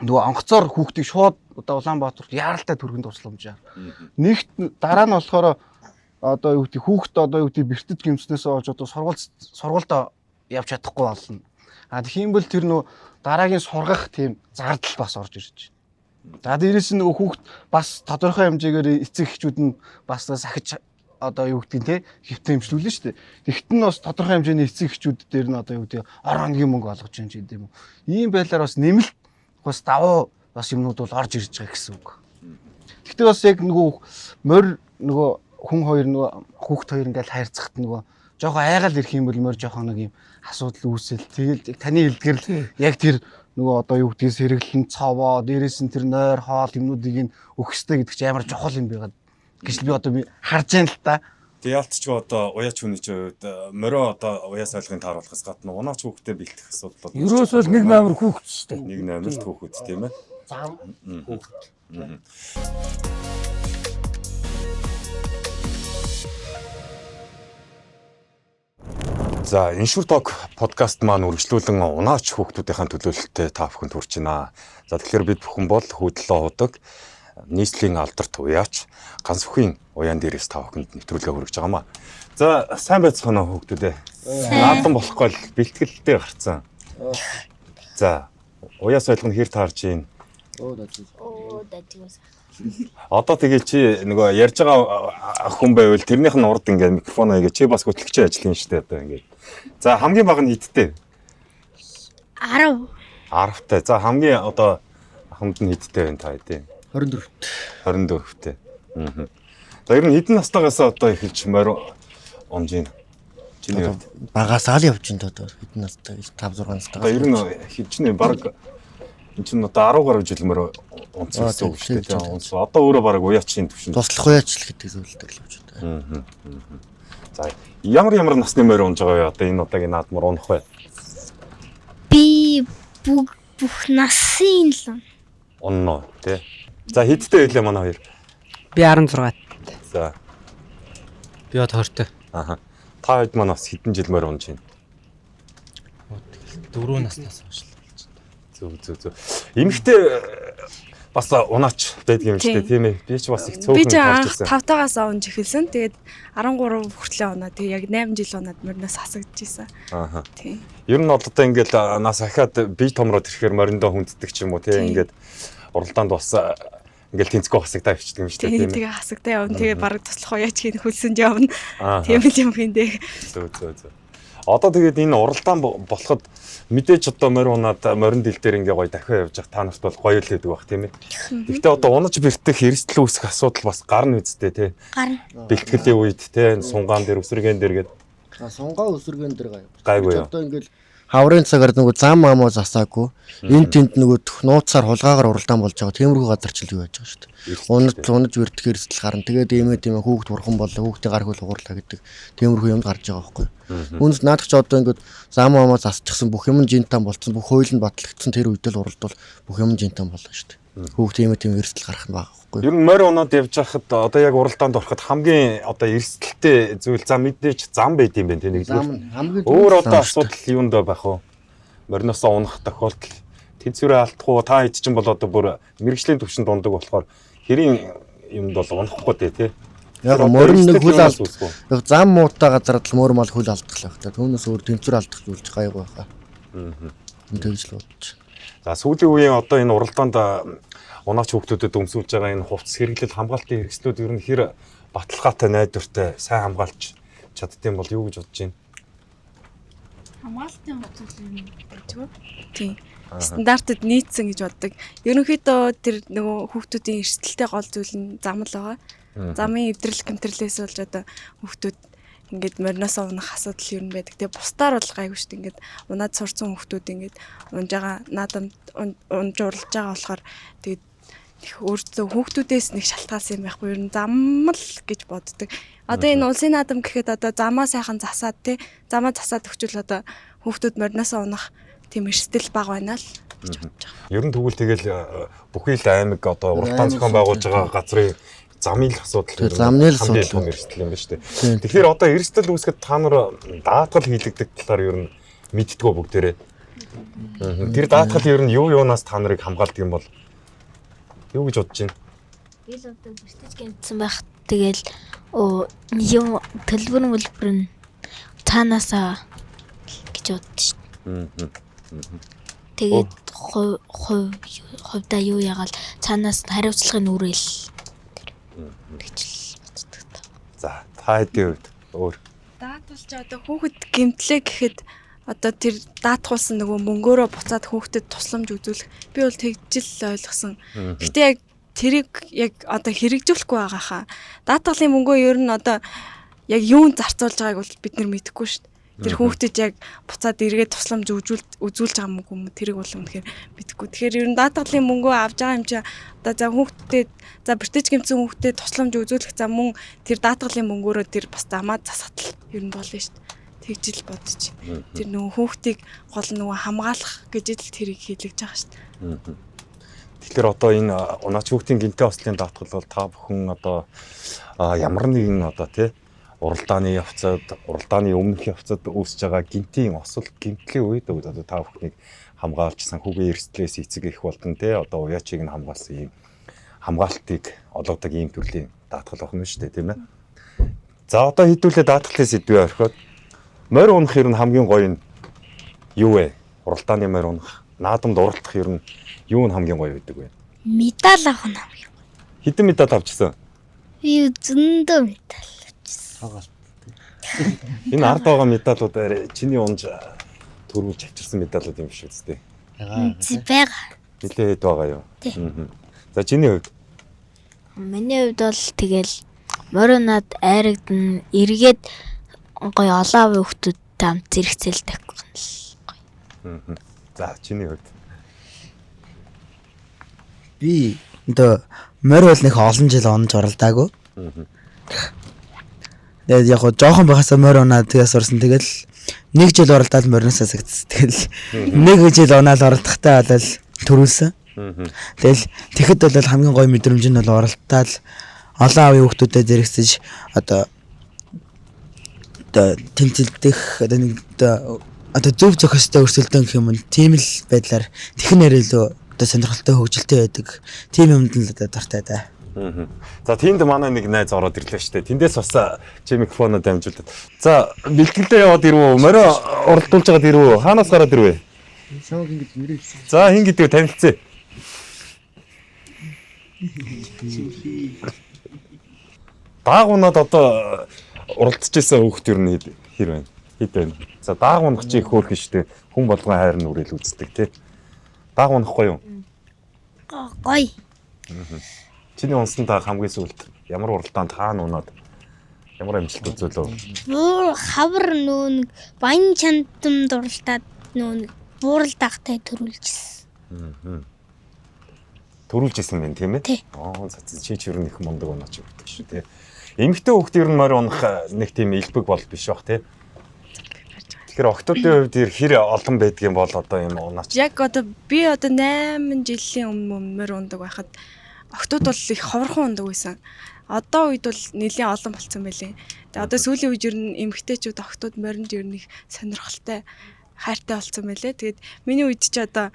нөгөө онгоцоор хүүхдийг шууд одоо Улаанбаатар яаралтай түргэн тусламжаар. Нэгт дараа нь болохоор одоо юу гэдэг хүүхд одоо юу гэдэг бэртэж гимснээс олж одоо сургуульд явж чадахгүй болно. А тэгэх юм бол тэр нөгөө дараагийн сургах тийм зардал бас орж ирж байна. За дээрээс нь нөгөө хүүхд бас тодорхой хэмжээгээр эцэг эхчүүд нь бас сахиж одоо юу гэдэг те хэвтэ хэмжлүүлнэ шүү дээ. Тэгэхэд нь бас тодорхой хэмжээний эцэг эхчүүд дээр нь одоо юу гэдэг орооны мөнгө олгож юм ч гэдэм үү. Ийм байдлаар бас нэмэлт бас давуу бас юмнууд бол орж ирж байгаа гэсэн үг. Гэхдээ бас яг нөгөө морь нөгөө хүн хоёр нөгөө хүүхд хоёр ингээл хайрцагт нөгөө жоохон айгаал ирэх юм бол морь жоохон нэг юм асуудал үүсэл. Тэгэл таны хэлдгэр л яг тэр нөгөө одоо юу гэдгийг сэргэлэн цовоо дээрээс нь тэр нойр хоол юмнуудыг нь өгөхстэй гэдэг чинь амар чухал юм байгаад гэж би одоо харж байна л та. Тэгээ ялцч одоо уяач хүний чинь морио одоо уяас айлгын тааруулахаас гадна унаач хүүхдээ бэлтгэх асуудал. Ерөөсөө 1 номер хүүхэд шүү дээ. 1 номер хүүхэд тийм ээ. Зам хүүхэд. За, Иншүрток подкаст маань үргэлжлүүлэн унаач хүүхдүүдийн төлөөлөлтөд та бүхэнд хүрч байна. За, тэгэхээр бид бүхэн бол хөдлөлөө удаг нийслэлийн алдарт уяач ганц бүхийн уяан дээрээс та бүхэнд нэвтрүүлгээ хүргэж байгаамаа. За, сайн байцгаана уу хүүхдүүдээ. Наадам болохгүй л бэлтгэлтэй гарцсан. За, уяас ойлгоно хэр таарж ийн. Оо дажгүйс. Одоо тэгээ чи нөгөө ярьж байгаа хүн байвал тэрнийх нь урд ингээд микрофон хийгээ чи бас хөтлөгчийн ажил юм шүү дээ одоо ингээд. За хамгийн бага нь хиттэй. 10. 10-тай. За хамгийн одоо хамт нь хиттэй байна та хэдийн. 24-т. 24-тэй. Аа. За ер нь хэдэн настайгаас одоо эхэлж морь онжийн. Чиний хувьд. Багаас аал явж энэ одоо хэдэн настай 5 6 настай. Одоо ер нь хилчний баг энэ чинь одоо 10 гаруй жил морь онцсон гэсэн үг шүү дээ. Онцсон. Одоо өөрөө баг уяачийн төвшөнд. Туслах уяач л гэдэг зүйлтэй л явж байна. Аа. За ямар насны морь унж байгаа вэ? Одоо энэ удаагийн наадмаар унах вэ? Би бүх насын л. Онно тий. За хэдтэй байлаа манай хоёр. Би 16. За. Би бод 20-тай. Аха. Та хэд маань бас хэдэн жил морь унж байна? 4 наснаас хойш. Зүг. Эмэгтэй бас унаач байдаг юм шүү дээ тийм ээ. Би ч бас их цөөхөн Би ч анх харж ирсэн. 5-таагаас унж эхэлсэн. Тэгээд 13 хүртлээ унаа. Тэгээд яг 8 жил унаад морноос хасагдчихсан. Ааха. Тийм. Ер нь бол одоо ингээд нас ахаад бие томроод ирэхээр мориндоо хүнддэг ч юм уу тийм ингээд уралдаанд бас ингээд тэнцгүй хасагдаа өвчдөг юм шүү дээ тийм ээ. Тэгээ хасагдаа явна. Тэгээ бараг туслах уяач хийн хөлсөнд явна. Ааха. Тийм л юм хиндэ. Зүг. Одоо тэгээд энэ уралдаан болоход мэдээж одоо морь унаад морин дил дээр ингээ гоё дахиад явж явах та нарт бол гоё л байдаг бах тийм ээ. Гэхдээ одоо унаж бэртэх эрсдэл үүсэх асуудал бас гарна үсттэй тий. Гарна. Бэлтгэлийн үед тий сунгаан дээр өсрэгэн дээр гээд Сунгаа өсөргөн дээр гайгүй юу. одоо ингээл хаврын цагаар нөгөө зам амаа засаагүй. Энд тэнд нөгөө нууцаар хулгаагаар уралдаан болж байгаа. Тиймэрхүү газар ч л юу яаж байгаа шүү дээ. Унаж бэртэх эрсдэл гарна. Тэгээд иймээ хүүхд бурхан боллоо. Хүүхдээ гар хөл угуурлаа гэдэг. Тиймэрхүү юмд гарч байгаа байхгүй. Үүнээс наадах ч одоо ингээд зам амаа засчихсан бүх юм жинтан болцсон. Бүх хуулинд батлагдсан тэр үед л уралдвал бүх юм жинтан боллоо шүү дээ. Хүүхд иймээ эрсдэл гарах нь байгаа байхгүй. Ер нь морь унаад явж байхад одоо яг уралдаанд ороход хамгийн одоо эрсдэлтэй зүйл за мэдээж зам байд юм байна тийм нэгдүгээр. Өөр одоо асуудал юунд байх вэ? Мориноосоо унах тохиолдол тэнцвэрээ алдахгүй та хэд ч юм бол одоо бүр мэрэгжлийн төвшөнд ундаг болохоор хэрийн юмд бол унахгүй дээ тий. Яг морин нэг хөл алдах. Яг зам муутай газарт л мөр мал хөл алдах л байх та. Түүнээс өөр тэнцвэр алдах зүйлж гайгүй байхаа. Энэ тэгж л бодож. За сүүлийн үеийн одоо энэ уралдаанд унаач хүүхдүүдэд өмсүүлж байгаа энэ хувцас хэрэглэл хамгаалтын хэрэгслүүд ер нь хэр баталгаатай найдвартай сайн хамгаалж чаддсан бол юу гэж бодож байна? Хамгаалтын бодлого юм байж гоо. Тийм. Стандартад нийцсэн гэж боддог. Ерөнхийдөө тэр нөгөө хүүхдүүдийн эрсдэлтэй гол зүйл нь зам л байгаа. Замын эвдрэл гэмтэрлээс болж одоо хүүхдүүд ингээд мориноосоо унах асуудал ер нь байдаг. Тэгээ бусдаар бол гайгүй шүү дээ. Ингээд унаад сурцсан хүүхдүүд ингээд унж байгаа наадамд унж уралж байгаа болохоор тэгээд өөртөө хүүхдүүдээс нэг шалтгаалсан юм байхгүй. Ер нь зам л гэж боддог. Одоо энэ улсын наадам гэхэд одоо замаа сайхан засаад тий замаа засаад өгчвөл одоо хүүхдүүд мориноосоо унах тийм эрсдэл бага байна л гэж бодож байгаа. Ер нь тэгвэл тэгэл бүхий л аймаг одоо уралдаан зохион байгуулж байгаа газрын замын л асуудал ер нь хамгийн том эрсдэл юм байна шүү дээ. Тэгэхээр одоо эрсдэл үүсгэхэд та нар даатгал хийлэгдэх талаар ер нь мэдтгөө бүгдээрээ. Тэр даатгал ер нь юу юунаас та нарыг хамгаалдаг юм бол юу гэж бодож байна? Би л одоо бэртэж гэнцсэн байх. Тэгэл юм төлбөр нь цаанаасаа гэж бодож шин. Тэгээд хувьдаа юу ягаал цаанаас хариуцлагын нүрэл гэж л боддог та. За та хэдийн хувьд өөр Даатгалч одоо хүүхэд гэмтлээ гэхэд одоо тэр даатгуулсан нөгөө мөнгөөрөө буцаад хүүхдэд тусламж үзүүлэх би бол тэгжил ойлгосон. Гэхдээ яг тэрийг яг одоо хэрэгжүүлэхгүй байгаа хаа. Даатгалын мөнгөө ер нь одоо яг юунд зарцуулж байгааг бол бид нар мэдэхгүй шүү дээ. Тэр хүүхдэд яг буцаад эргээд тусламж үзүүлж байгаа мөнгө юм тэрийг бол үнэхээр мэдэхгүй. Тэгэхээр ер нь даатгалын мөнгөө авж байгаа юм чи одоо за хүүхдэд за бэртэж гэмтсэн хүүхдэд тусламж үзүүлэх за мөн тэр даатгалын мөнгөөрөө тэр бас замаа засахтал ер нь болно шүү дээ. Тэгжил бодож. Тэр нөгөө хүүхдийг гол нөгөө хамгаалах гэж л тэрийг хийлгэж байгаа шүү дээ. Тэгэхээр одоо энэ унаач хүүхдийн гинтэй ослын даатгал бол та бүхэн одоо ямар нэгэн одоо тий уралдааны явцад уралдааны өмнөх явцад үүсэж байгаа гинтийн осол гимтлийн үед одоо та бүхнийг хамгаалж санхүүгийн эрсдлээс эцэг их болдон тий одоо уяачийг нь хамгаалсан юм хамгаалтыг олгодог ийм төрлийн даатгал байна шүү дээ тийм ээ. За одоо хэдүүлээ даатгалын сэдвээ орхиод морь унах ер нь хамгийн гоё нь юу вэ? Уралдааны морь унах, наадамд уралдах ер нь юу нь хамгийн гоё байдаг вэ? Медаль авах нь хамгийн. Хэдэн медаль авчихсан? Би зөндөө медаль. Энэ ард байгаа медалуудаар чиний унж төрүүлж авчирсан медалууд юм биш үстэй. Байгаа. Нилээд байгаа юу? Тий. За чиний хувьд Миний хувьд бол тэгэл моринад айрагдан эргээд гоё олоовын хүмүүстэй хамт зэрэгцээлдэг байна л. за чиний хувьд Би энэ морь бол нэг олон жил онж оролдоогүй. Тэгээд яг гоо жоохон байхасаа морь унаад тэгээс орсон. Тэгэл нэг жил оролдоод мориноос сагцсан. Тэгэл нэг жил унаал оролдохтай болол төрүүлсэн. Тэгэл тэгэхэд бол хамгийн гоё мэдрэмж нь бол оролдоод олон авийн хүмүүстэй зэрэгцэж одоо тэмцэлдэх одоо зөв зохистой өрсөлдөөн гэх юм. Тийм л байдлаар тэхэн нэрэлөө одоо сонирхолтой хөгжилтэй байдаг. Тийм юмд л одоо дуртай да. За тиймд манай нэг найз ороод ирлээ штэ. Тэндээс бас чи микрофоноо дамжуулаад. За бэлтгэлдээ яваад ирвүү. Морио оролдуулж байгаад ирвүү. Хаанаас гараад ирвэ? За хин гэдэг танилцъя. Даагуунад одоо уралдаж исэн хүүхд юу нэ хэр байна? Хэд байна? За даагуунах чи их хөөрхөн штэ. Хүн болгон хайр нүрэл үздэг тий. Даагуунахгүй юу? Гоё. Чиний унсантаа хамгийн сүүлд ямар уралдаанд хаана унаад ямар амжилт үзүүлв? Буур хавар нүүн баян чандам дурлаад нүүн буурал дагтай төрүүлжсэн. Төрүүлж исэн юм тийм ээ? Тий. Чи ч ер нь их мундаг унаач өгдөг шүү тий. Эмэгтэй хүүхд ер нь морь унах нэг тийм элбэг бол биш бах тий. Тэгэхээр октодын хувьд хэр олон байдаг юм бол одоо юм унаач. Яг одоо би одоо 8 жилийн өмнө морь ундаг байхад октод бол их ховорхон ундаг байсан. Одоо үед бол нэлээд олон болцсон байлээ. Тэгээ одоо сүүлийн үед ер нь эмэгтэйчүүд октод моринд ер нь их сонирхолтой хайртай болцсон байлээ. Тэгээд миний үед ч одоо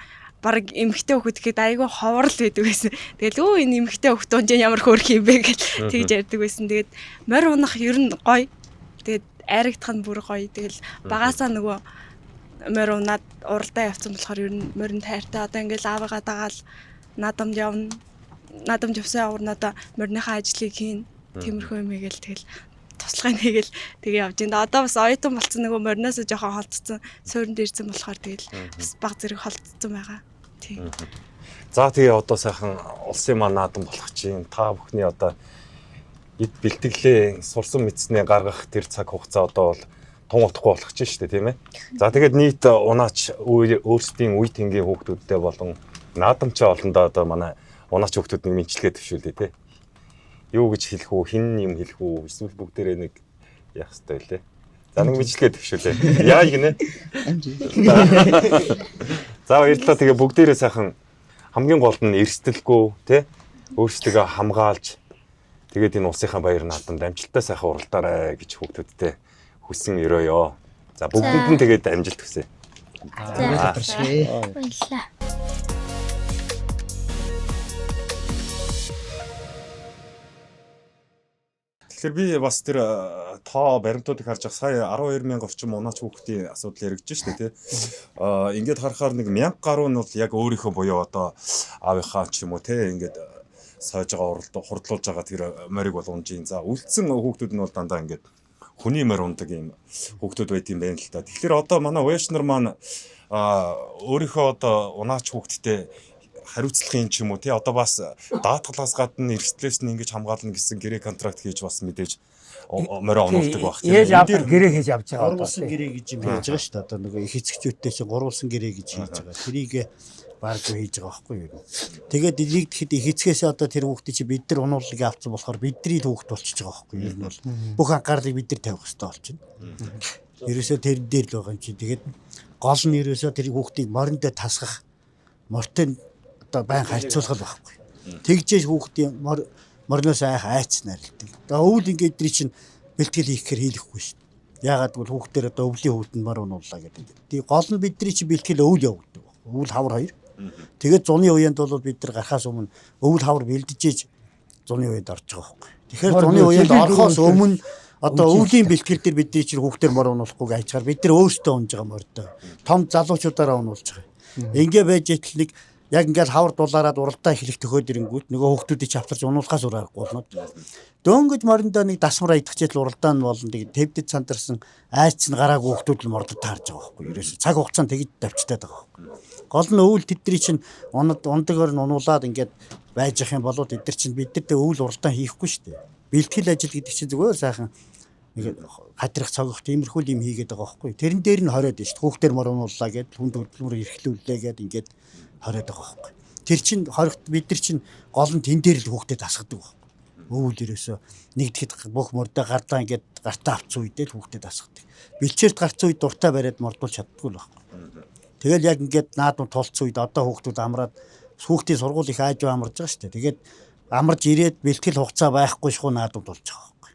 баг эмэгтэй хүүхэд гэхэд айгүй ховорл байдаг байсан. Тэгэл өө энэ эмэгтэй хүүхэд унж ямар хөөрх юм бэ гэж тэгж ярьдаг байсан. Тэгээд морь унах ер нь гоё. Тэгээд айрагдах нь бүр гоё. Тэгэл багаасаа нөгөө морь унаад уралдаа явцсан болохоор ер нь моринд хайртай. Одоо ингээл аавыгаа дагаал наадамд явна. Наадамд явсан аварна одоо морьныхаа ажлыг хийн. Тиймэрхүү юм хийгээл тэгэл туслахыг хийгээл тэгээ явж байна. Одоо бас оюутан болцсон нөгөө морьноос жоохон холдсон, суурьнд ирсэн болохоор тэгэл бас баг зэрэг холдсон байгаа. Тийм. За тэгээ одоо сайхан улсын маань наадам болох чинь та бүхний одоо эд бэлтгэлээ сурсан мэдснээ гаргах тэр цаг хугацаа одоо бол тун утгагүй болох чинь шүү дээ тийм ээ. За тэгээд нийт унаач өөрсдийн үе тэнгийн хүүхдүүдтэй болон наадамчаа олондоо одоо манай унаач хүүхдүүд нэг мэдчилгээ төвшүүлээ тий. Юу гэж хэлэх үү, хин юм хэлэх үү, эсвэл бүгдээрээ нэг яах ёстой лээ. За нэг мэдчилгээ төвшүүлээ. Яа гинэ? За баярлалаа. Тэгээ бүгдээрээ сайхан хамгийн гол нь эрсдэлгүй тий өөрсдөө хамгаалж тэгээд энэ улсынхаа баяр наадамд амжилттай сайхан уралдаарай гэж хүүхдүүдтэй хүсэн өрөөё. За бүгдэнд нь тэгээд амжилт хүсье. За баярлалаа. Тэгэхээр би бас тэр тоо баримтуудыг харж байгаа сая 12,000 орчим унаач хүүхдийн асуудал яригдж штэ тий. Ингээд харахаар нэг 1000 гаруй нь бол яг өөрийнхөө буюу одоо аавынхаа ч юм уу тий ингээд сойж байгаа хурдлуулж байгаа тэр морийг бол унжийн. За үлдсэн хүүхдүүд нь бол дандаа ингээд хүний морь ундаг юм хүүхдүүд байт юм байна л та. Тэгэхээр одоо манай уяачнар маань өөрийнхөө одоо унаач хүүхдтэй хариуцлагын ч юм уу тий одоо бас даатгалаас гадна эрсдлээс нь ингэж хамгаална гэсэн гэрээ контракт хийж бас мэдээж морь унуулдаг байх тийм. Ээж аав гэрээ хийж авч байгаа. Гурвалсан гэрээ гэж юм хийж байгаа шүү дээ. Одоо нөгөө их эцэгчүүдтэй чинь гурвалсан гэрээ гэж хийж байгаа. Тэрийг бааргүй хийж байгаа байхгүй юу. Тэгээд нэгдэхэд их эцгээс одоо тэр хүүхдийг чи бид нар унуулгыг авцсан болохоор бидний хүүхд болчихж байгаа байхгүй юу. Ер нь бол бүх анхаарлыг бид нар тавих хэрэгтэй болчихно. Ерөөсөө тэр дээр л байгаа юм чи. Тэгээд гол нь ерөөсөө тэр хүүхдийг мориндоо тасгах морьтой одоо байн харьцуулах байхгүй. Тэгжээж хүүхдийн морноос айцнаар л дээ. Одоо өвөл ингээд дэр чинь бэлтгэл хийхээр хийлэхгүй шүү дээ. Яагаад гэвэл хүүхдээр одоо өвлийн хүүтэнд мар унууллаа гэдэг. Тэг гол нь бидний чинь бэлтгэл өвөл явуулдаг. Өвөл хавар хоёр. Тэгээд зуны үеэнд бол бид нар гарахаас өмнө өвөл хавар бэлдэж зуны үеэнд орж байгаа байхгүй. Тэгэхээр зуны үеэнд орохоос өмнө одоо өвлийн бэлтгэл дээр бидний чинь хүүхдээр мар унуулахгүй айчаар бид нар өөрсдөө унж байгаа морьтой. Том залуучуудаараа унуулж байгаа. Ингээ байж итэл нэг Яг ингээд хавар дулаараад уралдаа эхлэх төхөөд ирэнгүүт нөгөө хүүхдүүдийг чавтарч унуулахаас өөр аргагүй болно. Дөнгөж мориндоо нэг дасмар идчихэл уралдаан болно. Тэгээд тэвдэд сандарсан айц нь гараагүй хүүхдүүд л мордод таарж байгаа байхгүй. Ерөөсө цаг хугацаанд тэгж давчтаад байгаа байхгүй. Гол нь өвөл тэдний чинь ундагор нь унуулаад ингээд байж ах юм бол тэд нар чинь бидэртээ өвөл уралдаан хийхгүй шүү дээ. Бэлтгэл ажил гэдэг чинь зүгээр сайхан нэг хадрах цогох тиймэрхүү юм хийгээд байгаа байхгүй. Тэрэн дээр нь хороод шүү дээ. Хүүхдэр мор унууллаа гэд хүнд хөдөлмөр эрхлүүллээ гэд ингээд хороод байгаа байхгүй. Тэр чинь хоригт бид нар чинь гол нь тэн дээр л хүүхдэд асгадаг байхгүй. Өвөл ерөөсөө нэгдэхэд бүх мордоо гардаа ингээд гартаа авцсан үедээ л хүүхдэд асгадаг. Бэлчээрт гарцсан үед дуртай бариад мордуулж чаддгүй л байхгүй. Тэгэл яг ингээд наадам тулцсан үед одоо хүүхдүүд амраад хүүхдийн сургууль их аажуу амарж байгаа шүү дээ. Тэгээд амарж ирээд бэлтгэл хугацаа байхгүй шхуу наадам тулж байгаа байхгүй.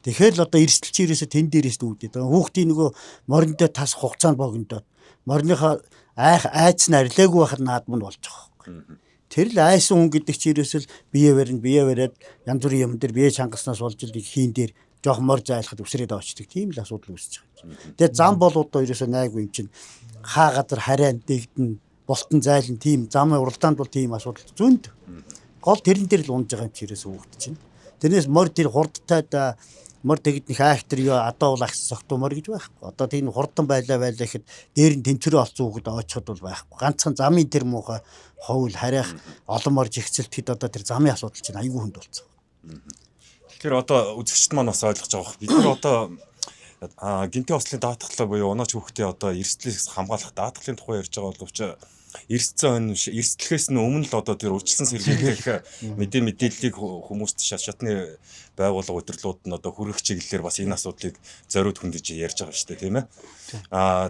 Тэгэхээр л одоо эрсдэлч ерөөсөө тэн дээрээс дүүдэд байгаа. Хүүхдийн нөгөө мориндоо тас хугацаанд богиндоод морныхоо айц нь арилаагүй байхад наадам нь болж байгаа байхгүй. Тэр л айсан хүн гэдэг чинь ерөөсөл бие бариад янз бүрийн юм дээр бие чангаснаас болж л хийн дээр жоох мор зайлахад өсрээд очдөг. Тийм л асуудал үүсэж байгаа. Тэгээд зам бол одоо ерөөсөө найгүй юм чинь хаа газар харайн дэгдэн болтон зайлан тийм замын уралдаанд бол тийм асуудал зөнд. Гол тэрэн дээр л унж байгаа юм чи ерөөсөө хүүхд чинь. Тэрнээс мор тэр хурдтайд мор тэгдних актер юу одоо бол агс согтуу мор гэж байхгүй. Одоо тийм хурдан байлаа гэхэд дээр нь тэнцвэрээ олцсон хүүхэд очиход бол байхгүй. Ганцхан замын тэр муухай ховл харих олон мор жигцэлт хэд одоо тэр замын асуудал чинь аюул хүнд болцсон. Тэгэхээр одоо үзэгчд маань бас ойлгож байгаа бох. Бид нар одоо гинтийн ослын даатгалаа буюу унаач хүүхдээ одоо эрсдлээс хамгаалах даатгалын тухай ярьж байгаа боловч эрсдлээс нь өмнө л одоо тэр урьдчилан сэргийлэх мэдээллийг хүмүүст шатны байгууллага өдөрлүүд нь одоо хүргэх чиглэлээр бас энэ асуудлыг зориуд хөндөж ярьж байгаа шүү дээ тийм ээ.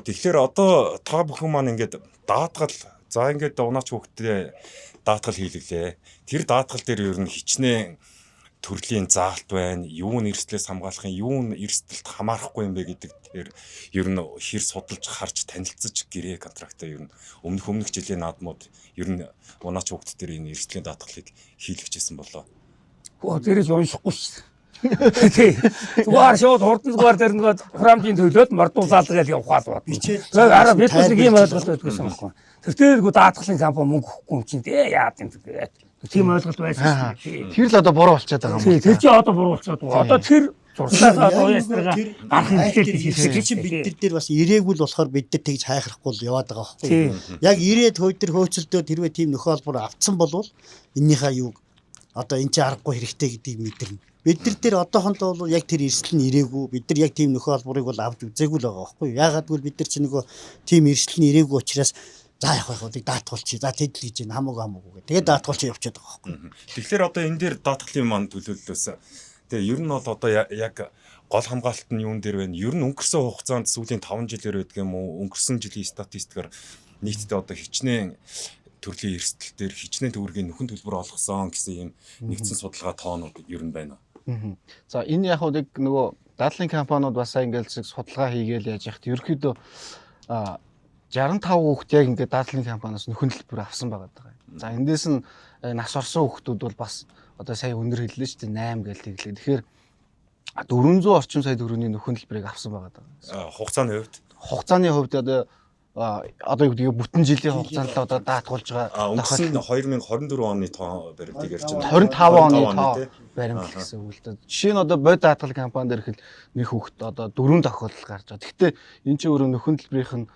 Тэгэхээр одоо та бүхэн маань ингээд даатгал за ингээд унаач хүүхдээ даатгал хийлгэлээ. Тэр даатгал дээр ер нь хичнээн төрлийн заалт байна. Юу нь эрсдлээс хамгаалахын, юу нь эрсдэлд хамаарахгүй юм бэ гэдэг тэр ер нь хэр судалж харж танилцж гэрээ контрактаа ер нь өмнөх жилийн наадмууд ер нь унаач хүүхд дээр энэ эрсдлийн даатгалыг хийлгэжсэн болоо. Тэрээс уншихгүй шүү дээ. Тий. Зүгээр шууд хурдан зүгээр дээр нэг хураамжийн төлөөд мордуулаад гэж явхаад бод. Араа бид нэг юм ойлголт байдгүйсэн байхгүй. Тэр тэргүй даатгалын компани мөнгө өгөхгүй юм чинь яад юм тэгээд. Тийм ойлголт байсан шүү дээ. Тэр л одоо буруу болчиход байгаа юм. Тэр чинь одоо буруу болчиход байгаа. Одоо тэр зурсаас одоо ястрага гарах хэмжээтэй хийсэн. Тэр чинь бид нар дээр бас ирээгүй л болохоор бид нар тэгж хайхрахгүй л яваад байгаа байхгүй. Яг ирээд хөөдөр хөөцөлдөө тэрвээ тийм нөхөө холбоор авцсан болвол эннийхээ юу одоо энэ чинь аргагүй хэрэгтэй гэдгийг мэдэрнэ. Бид нар дээр одоохондоо бол яг тэр эрсдэл нь ирээгүй. Бид нар яг тийм нөхөө холбоорыг бол авч үзээгүй л байгаа байхгүй. Яагаад гэвэл бид нар чинь нөгөө тийм эрсдэл нь ирээгүй учраас за яг байхыг даатгуулчих. За тэдл гэж энэ хамаагүй гэх. Тэгээд даатгуулчих явчихад байгаа байхгүй. Тэгэхээр одоо энэ дээр даатгалын маань төлөвлөлөөс тэгээ ер нь бол одоо яг гол хамгаалалт нь юун дээр байна? Ер нь өнгөрсөн хугацаанд сүүлийн 5 жилээр байдаг юм уу? Өнгөрсөн жилийн статистикаар нийтдээ одоо хичнээн төрлийн эрсдэл дээр хичнээн төгрөгийн нөхөн төлбөр олгосон гэсэн юм нэгдсэн судалгаа тоонууд ер нь байна. За энэ яг нөгөө дадлын компаниуд бас ингээл судалгаа хийгээл яаж яхад ерөөхдөө 65 хүүхд яг ингээд дадлын компаниас нөхөн төлбөр авсан байгаа даа. За эндээс нь нас орсон хүүхдүүд бол бас одоо сая өндөр хэллээ шүү дээ 8 гээл тэглээ. Тэгэхээр 400 орчим сая төгрөгийн нөхөн төлбөрийг авсан байгаа даа. Хугацааны хувьд одоо юу гэдэг бүтэн жилийн хугацаанд л одоо даатгуулж байгаа. Өнгөрсөн 2024 оны тоо баримтыг ярьж байна. 25 оны тоо баримт гэсэн үг л дээ. Жишээ нь одоо бод даатгал компани дээр ихэл нэг хүүхэд одоо 4 тохиолдол гарч байгаа. Гэхдээ энэ чинь өөрөө нөхөн төлбөрийнх нь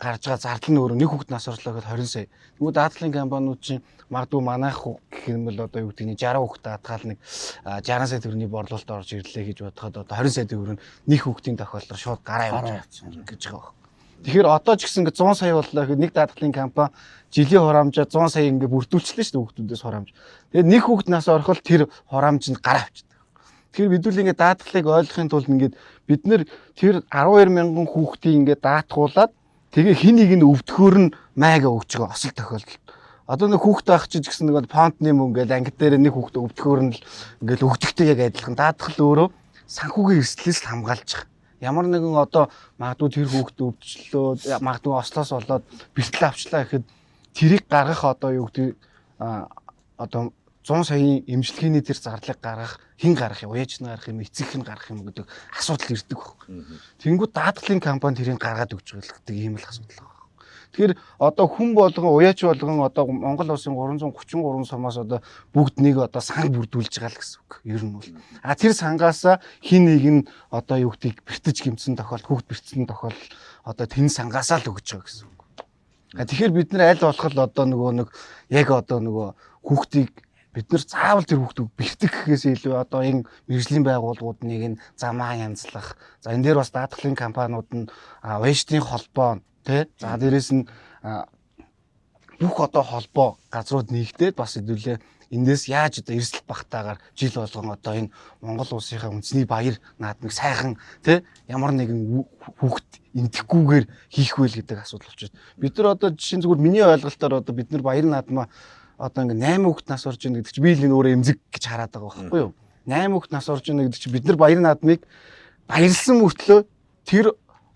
гарч байгаа зардал нь өөрөө нэг хүүхэд нас орлоо гэхэд 20 сая. Нөгөө даатгалын компаниуд чинь магадгүй манайх гэх юм бол одоо юу гэдэг нь 60 хүүхэд даатгаал нэг 60 сая төгрөгийн борлуулалт орж ирлээ гэж бодоход одоо 20 сая төгрөг нь нэг хүүхдийн тохиолдолд шууд гараа явж гэж байгаа. Тэгэхээр одоо ч гэсэн ингээ 100 сая боллоо гэхэд нэг даатгалын компани жилийн хураамжаа 100 сая ингээ бүрдүүлчихлээ шүү дээ хүүхдүүдээс хураамж. Тэгээд нэг хүүхэд нас ороход тэр хураамж нь гараа авчихдаг. Тэгэхээр бид үл ингээ даатгалыг ойлгохын тулд ингээ бид нэр тэр 12 мянган хүүхдийн ингээ даатгуулад тэгээ хин нэг нь өвдөхөөр нь майга өгч байгаа осол тохиолдолд. Одоо нэг хүүхэд байх ч гэсэн нэг понтны мөнгө ингээл ангид дээр нэг хүүхэд өвдөхөөр нь ингээл өгдөгтэй яг адилхан даатгал өөрөө санхүүгийн эрсдлээс хамгаалж байгаа. Ямар нэгэн одоо магадгүй тэр хүүхэд өвдчлөө магадгүй ослоос болоод бэртэл авчлаа гэхэд тэрийг гаргах одоо юу гэдэг одоо 100 саяын эмчилгээний тэр зарлыг гаргах хэн гаргах юм уяж нь гаргах юм эцэг хэн гаргах юм гэдэг асуудал ирдэг байхгүй. Тэнгүүд даатгалын компани тэрийг гаргаад өгч байгаа гэдэг ийм л асуудал байна. Тэгэхээр одоо хүн болгон уяач болгон одоо Монгол улсын 333 сумаас одоо бүгд нэг одоо санг бүрдүүлж байгаа л гэсэн үг. Ер нь бол. Тэр сангаасаа хин нэг нь одоо юу гэдгийг бэртэж гимцэн тохиол хүүхд бэртсэн тохиол одоо тэн сангаасаа л өгч байгаа гэсэн үг. Тэгэхээр бид нар аль болох л одоо нөгөө яг одоо нөгөө хүүхдийг бид нар заавал тэр хүүхдийг бэртэх гэхээс илүү одоо энэ мэргэжлийн байгууллагуудыг замаа янзлах. За энэ дээр бас даатгалын компаниуд нь уяачны холбоо тий. За дээрэс нь бүх одоо холбоо газрууд нэгдээд бас хэдүүлээ эндээс яаж одоо эрсдэл багтаагаар жил болгон одоо энэ Монгол улсынхаа үндэсний баяр наадмыг сайхан тий ямар нэгэн хүүхд энтэхгүйгээр хийх вэ гэдэг асуудал болчиход. Бид нар одоо жишээ нь зүгээр миний ойлголтоор одоо бид нар баяр наадмаа одоо ингээ 8 хүүхд нас орж ийн гэдэг чинь би л энэ өөрөө эмзэг гэж хараад байгаа байхгүй юу? 8 хүүхд нас орж ийн гэдэг чинь бид нар баяр наадмыг баярлсан мөртлөө тэр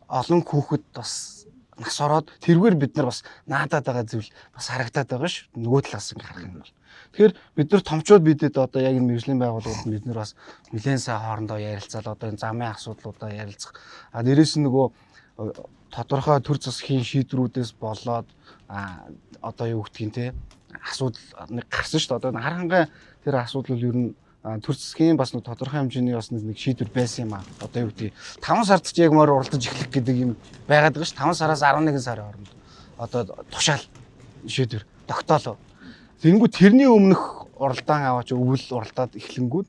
олон хүүхэд бас нас ороод тэргээр бид нар бас наадаад байгаа зүйл бас харагдаад байгаа ш. Нөгөө талаас ингээ харах юм бол. Тэгэхээр бид нар томчууд бидэд одоо яг энэ мэргэжлийн байгууллагууд бид нар бас нэлээд сайн хоорондоо ярилцаал одоо энэ замын асуудлуудаа ярилцах. Дээрээс нь нөгөө тодорхой төр засгийн шийдвэрүүдээс болоод одоо юу гэдгийг те асуудал нэг гарсан шүү дээ. Одоо харанхай тэр асуудал бол ер нь төр засгийн бас нэг тодорхой хэмжээний бас нэг шийдвэр байсан юм аа. Одоо юу гэдгийг 5 сард ч яг мөр уралдаж эхлэх гэдэг юм байгаад байгаа шүү. 5 сараас 11 сарын хооронд одоо тушаал шийдвэр тогтоолоо. Тэнгүү тэрний өмнөх уралдаан аваач өвөл уралдаад эхлэнгүүд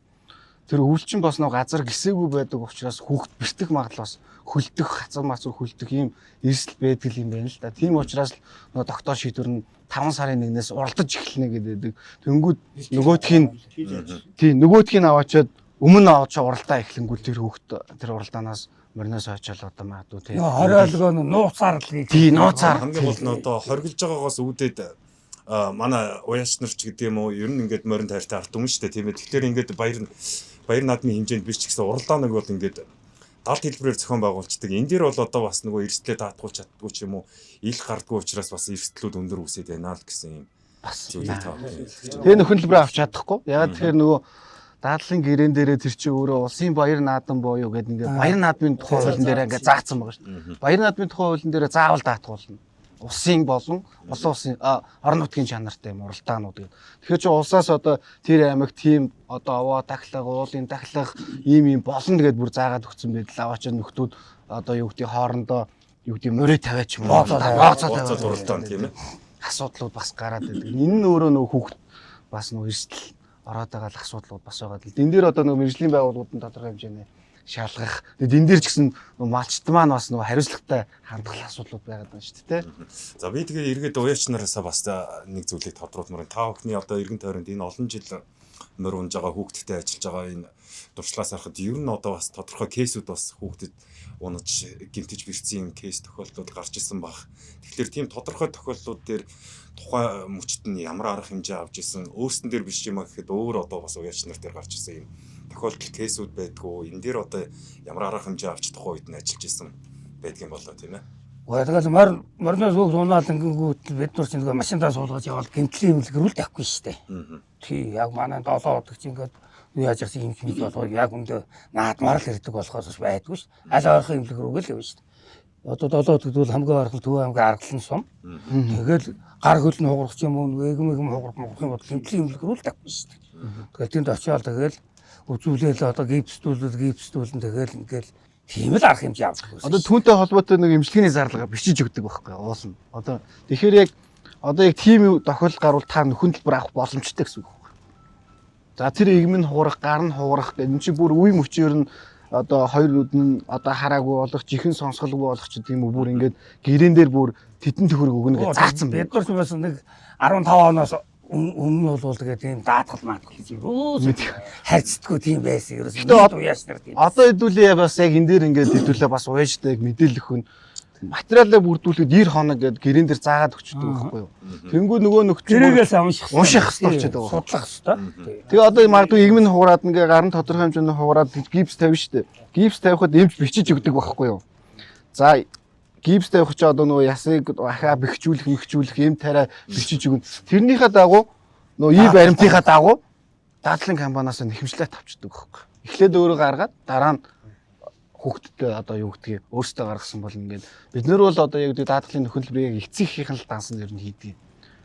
тэр өвөл чинь бас нэг газар гисээгүй байдаг учраас хүүхд бэртэх магадлал бас хөлдөх хацар мацар хөлдөх ийм эрсдэл байдаг юм байна л да. Тийм учраас нөгөө доктор шийдвэр нь 5 сарын 1-ээс уралдаж эхэлнэ гэдэг. Тэнгүүд нөгөөдхийг аваачаад өмнө аваач уралдаа эхлэнгүүл тэр хүүхд тэр уралдаанаас мөрнөөс очоод одоо магадгүй тийм. Хориолгоо нууцаар л хийж. Тийм нууцаар. Хамгийн гол нь одоо хоригдж байгаагаас үүдээд манай уяач нар ч гэдэг юм уу ер нь ингээд морин тайртай арт юм шүү дээ тийм ээ. Тэгэхээр ингээд баяр наадмын хэмжээнд биш ч гэсэн уралдааныг бол ингээд галт хэлбэрээр зохион байгуулцдаг. Энэ дээр бол одоо бас нөгөө эрсдлээ даатгуулж чаддгүй ч юм уу ил гардгүй учраас бас эрсдлүүд өндөр үсээд байна л гэсэн юм бас зүйлээ таа. Тэгээ нөхөн хэлбэрээ авч чадахгүй. Ягаад тэгэхээр нөгөө дадлын гэрээн дээрээ тэр чинь өөрөө улсын баяр наадам боёо гэдэг ингээд баяр наадмын тухай хуулийн дээр ингээд заасан байгаа шүү дээ. Баяр наадмын тухай хуулийн дээр заавал даатгуулна. Улсын болон олон улсын орон нутгийн чанартай юм уралдаанууд гэдэг. Тэгэхээр чи улсаас одоо тэр аймагт тийм одоо овоо тахлах, уулын тахлах ийм болно тэгээд бүр заагаад өгсөн байдал аваач нөхдүүд одоо юу гэдэг хоорондоо юу гэдэг мөрөө тавиач юм уу? Бооцоод уралдаан тийм ээ. Асуудлууд бас гараад байдаг. Энэ нь өөрөө нөгөө хүүхд бас нөгөө эрсдэл ороод байгаа л асуудлууд бас байгаа. Энэ дээр одоо нөгөө мэргэжлийн байгууллагууд нь тодорхой хэмжээний шалгах. Тэгээд энэ дээр ч гэсэн малчт маань бас нөгөө хариуцлагатай хандгал асуудлууд байгаад байна шүү дээ. За би тэгээ эргээд уяач нараасаа бас нэг зүйлийг тодруулмаар. Та бүхний одоо эргэн тойронд энэ олон жил морь унж байгаа хүүхдтэй ажиллаж байгаа энэ дурчлаас харахад ер нь одоо бас тодорхой кейсүүд бас хүүхдэд унаж гэмтэж бэрцсэн кейс тохиолдлууд гарч ирсэн баг. Тэгэхээр тийм тодорхой тохиолдлууд дээр тухайн мөчт нь ямар арга хэмжээ авч ирсэн өөрсдөн дээр биш юм а гэхэд өөр одоо бас уяач нар дээр гарч ирсэн юм тохиолдол кейсүүд байдгүй. Энэ дээр одоо ямар арга хэмжээ авч тухайн үед нь ажиллаж ирсэн байдгийн болоо тийм ээ. Тэгэл морноос хүүхд унаал ингэнгүүт бид нар чинь машиндаа суулгаж явал гэмтлийн имлэгрүүл тавихгүй шүү дээ. Тий яг манай 7 удагч ингээд юу яаж ирсэн юм чинь болоо яг үндэ наадмаар л ирдэг болохоос байдгүй шүү. Аль ойрхон имлэгрүүг л явна шүү дээ. Одоо 7 удагт бол хамгийн ойрхон Төв аймгийн аргалан сум. Тэгэл гар хөл нь хугарах юм уу, эгм хугарах юм бол гэмтлийн имлэгрүүл тавихгүй шүү дээ. Тэгэл тэнд очиод тэгэл үзүүлээл одоо гипсдүүлэн тэгэл ингээл тийм л арга хэмжээ авдаг. Одоо түүнтэй холбоотой нэг эмчилгээний зарлага бичиж өгдөг байхгүй уулна. Одоо тэгэхээр яг тийм тохиолдол гарвал та нөхөн төлбөр авах боломжтой гэсэн үг байхгүй. За тэр эгм нь хугарах, гар нь хугарах гэдэг энэ чинь бүр үе мөчөөр нь одоо хоёр нүд нь одоо хараагүй болох, жихэн сонсголгүй болох ч тийм үү бүр ингээд гэрэн дээр бүр тэтэн төхөрөг өгнө гэж заасан байна. Бид нар ч бас нэг 15 оноос өмнө бол тэгээд тийм даатгал маатгал юу хайцдаггүй тийм байсан. Ерөөсөө уяач нар тийм. Одоо хэдүүлээ бас яг энэ дээр ингээд хэдүүлээ бас уяачтай мэдээлэл өгнө. Материалаа бүрдүүлэхэд 90 хоног гэдэг гэрэн дээр заагаад өгчдөг байхгүй юу. Тэнгүү нөгөө нөхцөл тэрэгээс унших хэрэгтэй болчиход байгаа. Судлах хэрэгтэй. Тэгээ одоо магадгүй эгм нь хугараад ингээ гарын тодорхой хэмжээний хугараад гипс тавина шүү дээ. Гипс тавихад эмч бичиж өгдөг байхгүй юу. За гипс тавих ч одоо нөгөө ясыг ахаа бэхжүүлэх эм тарай бичиж өгнө. Тэрнийхээ дагуу нөгөө ий баримтынхаа дагуу дадлын компаниас нэхэмжлээ тавьчихдаг байхгүй. Эхлээд өөрөө гаргаад дараа нь хүүхдтэй одоо юу гэдгийг өөрсдөө гаргасан бол ингээд бид нар бол одоо яг даатгалын нөхөлбөрийг эцэгхийн л даасан дээр нь хийдэг.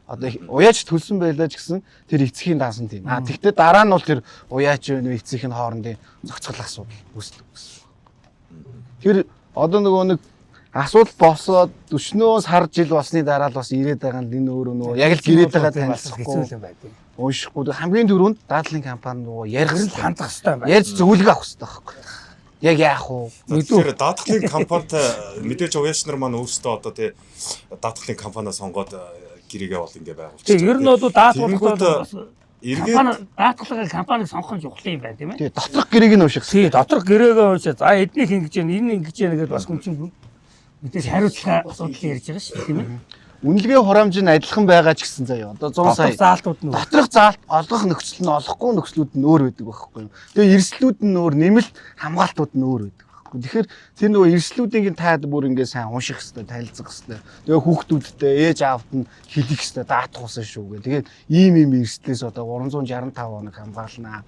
Одоо уяач төлсөн байлаа ч гэсэн тэр эцгийн даасан тийм. Тэгтээ дараа нь бол тэр уяач эцгийн хоорондын зохицол асуудал үүсдэг гэсэн. Тэр одоо нөгөө нэг асуудал босоод 40 сар жил болсны дараа л бас ирээд байгаа нь энэ өөрөө нөгөө яг л гэрээд байгаа танилцахгүй юм байдаг. уншихгүй хамгийн түрүүнд дадлын компани нөгөө ярих хандах хэрэгтэй юм байна. ярьж зөвлөгөө авах хэрэгтэй байхгүй. Яг яах вэ? Тэгэхээр даатгалын компанитай мэдээж уяач нар маань өөрсдөө одоо тий даатгалын компаниа сонгоод гэрээгээ бол ингээ байгуулчих. Тэг ер нь бол даатгалын эргээд компаниг сонгох нь чухал юм байна тийм ээ. Тий доторх гэрээг нь унших. Тий доторх гэрээгээ уншаа. За эднийг ингэж яана, энэ ингэж яана гэдээ бас хүн чинь мэдээж хариуцлага асуудал ярьж байгаа шүү тийм ээ. Үнэлгээ хураамж нь адилхан байгаа ч гэсэн заяа. Одоо 100 сая заалтууд нь доторх заалт олгох нөхцөл нь олохгүй нөхцлүүд нь өөр байдаг байхгүй юу. Тэгээ эрсдлүүд нь өөр, нэмэлт хамгаалтууд нь өөр байдаг байхгүй. Тэгэхээр тэр нөгөө эрсдлүүдийн таад бүр ингээ сайн унших хэрэгтэй, танилцах хэрэгтэй. Тэгээ хүүхдүүдтэй ээж аавд нь хэлэх хэрэгтэй, даатгуулсан шүү гэ. Тэгээд ийм эрсдлээс одоо 365 хоног хамгаалнаа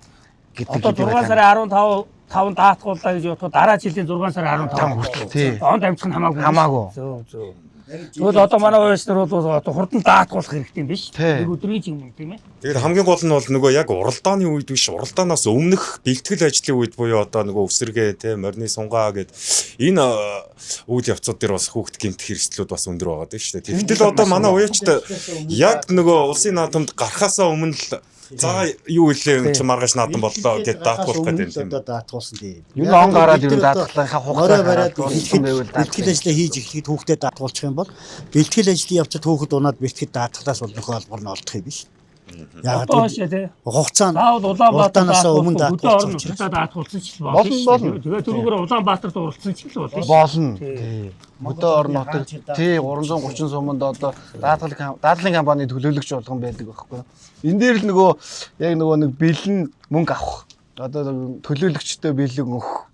гэдэг. Одоо 6 сарын 15 даатгууллаа гэж бодоход дараа жилийн 6 сарын 15 хүртэл тий. Онд амжих нь Хамаагүй. Зөв. Тэгвэл одоо манай уяач нар бол одоо хурдан даатгуулах хэрэгтэй юм биш. Нэг өдрийн ч юм тийм ээ. Тэгэхээр хамгийн гол нь бол нөгөө яг уралдааны үед биш, уралдаанаас өмнөх бэлтгэл ажлын үед буюу одоо нөгөө өвсөргээ те морины сунгаа гэд энэ үйл явцууд дээр бас хүүхд гэмтэх хэрэгслүүд бас өндөр байгаа дээ шүү дээ. Тэгтэл одоо манай уяачд яг нөгөө улсын наадамд гарахаасаа өмнө л за юу илээ чи маргааш наадам боллоо гэд даатгуулах гэдэг юм. Даатгуулсан тийм. Юу он гараад юу даатгалынхаа Орой бариад хугацаа байвал бэлтгэл ажлаа хийж эхлэхэд хүүхдэд даатгуулчих юм бол бэлтгэл ажлын явцад хүүхэд унаад бэлтгэл даатгалаас бол нөхөө албар нь олдох юм биш. Яг тийм. хугацаа Заавал Улаанбаатараас өмнө даатгуулсан даатгуулчих. даатгуулсан ч болно. Тэгээ түрүүгээр Улаанбаатарт уралдсан ч л болно. Болно. Өдөө орон нутаг тий 330 суманд одоо даатгалын компани төлөөлөгч болгон байдаг байхгүй. Энэ дээр л нөгөө яг нөгөө нэг бэлэн мөнгө авах. Одоо төлөөлөгчтэй бэлэн өгөх.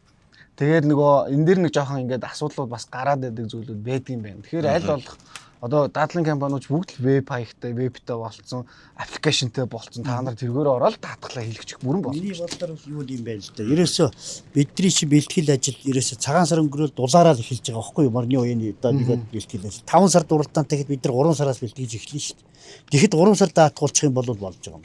Тэгээд нөгөө энэ дээр нэг жоохон ингээд асуудлууд бас гараад байдаг зүйлүүд байдаг юм байна. Тэгэхээр аль болох одоо даатгалын компаниуд бүгд л веб хаягтай, вебтэй болцсон, аппликейшнтэй болцсон. Та нар тэргээр ороод даатгалаа хийлгчих бүрэн болно. Миний бодлоор юу юм бэ л да. Ерөөсөө бидний чи бэлтгэл ажил ерөөсөө цагаан сар өнгөрөөл дулаараа л эхэлж байгаа байхгүй юу? Морны үеийн одоо нэгэд бэлтгэл ажил. 5 сард уралдаантай гэхэд бид нар 3 сараас бэлтгэж эхэлнэ шүү дээ. Тэгэхэд 3 сар даатгуулчих юм бол болж байгаа юм.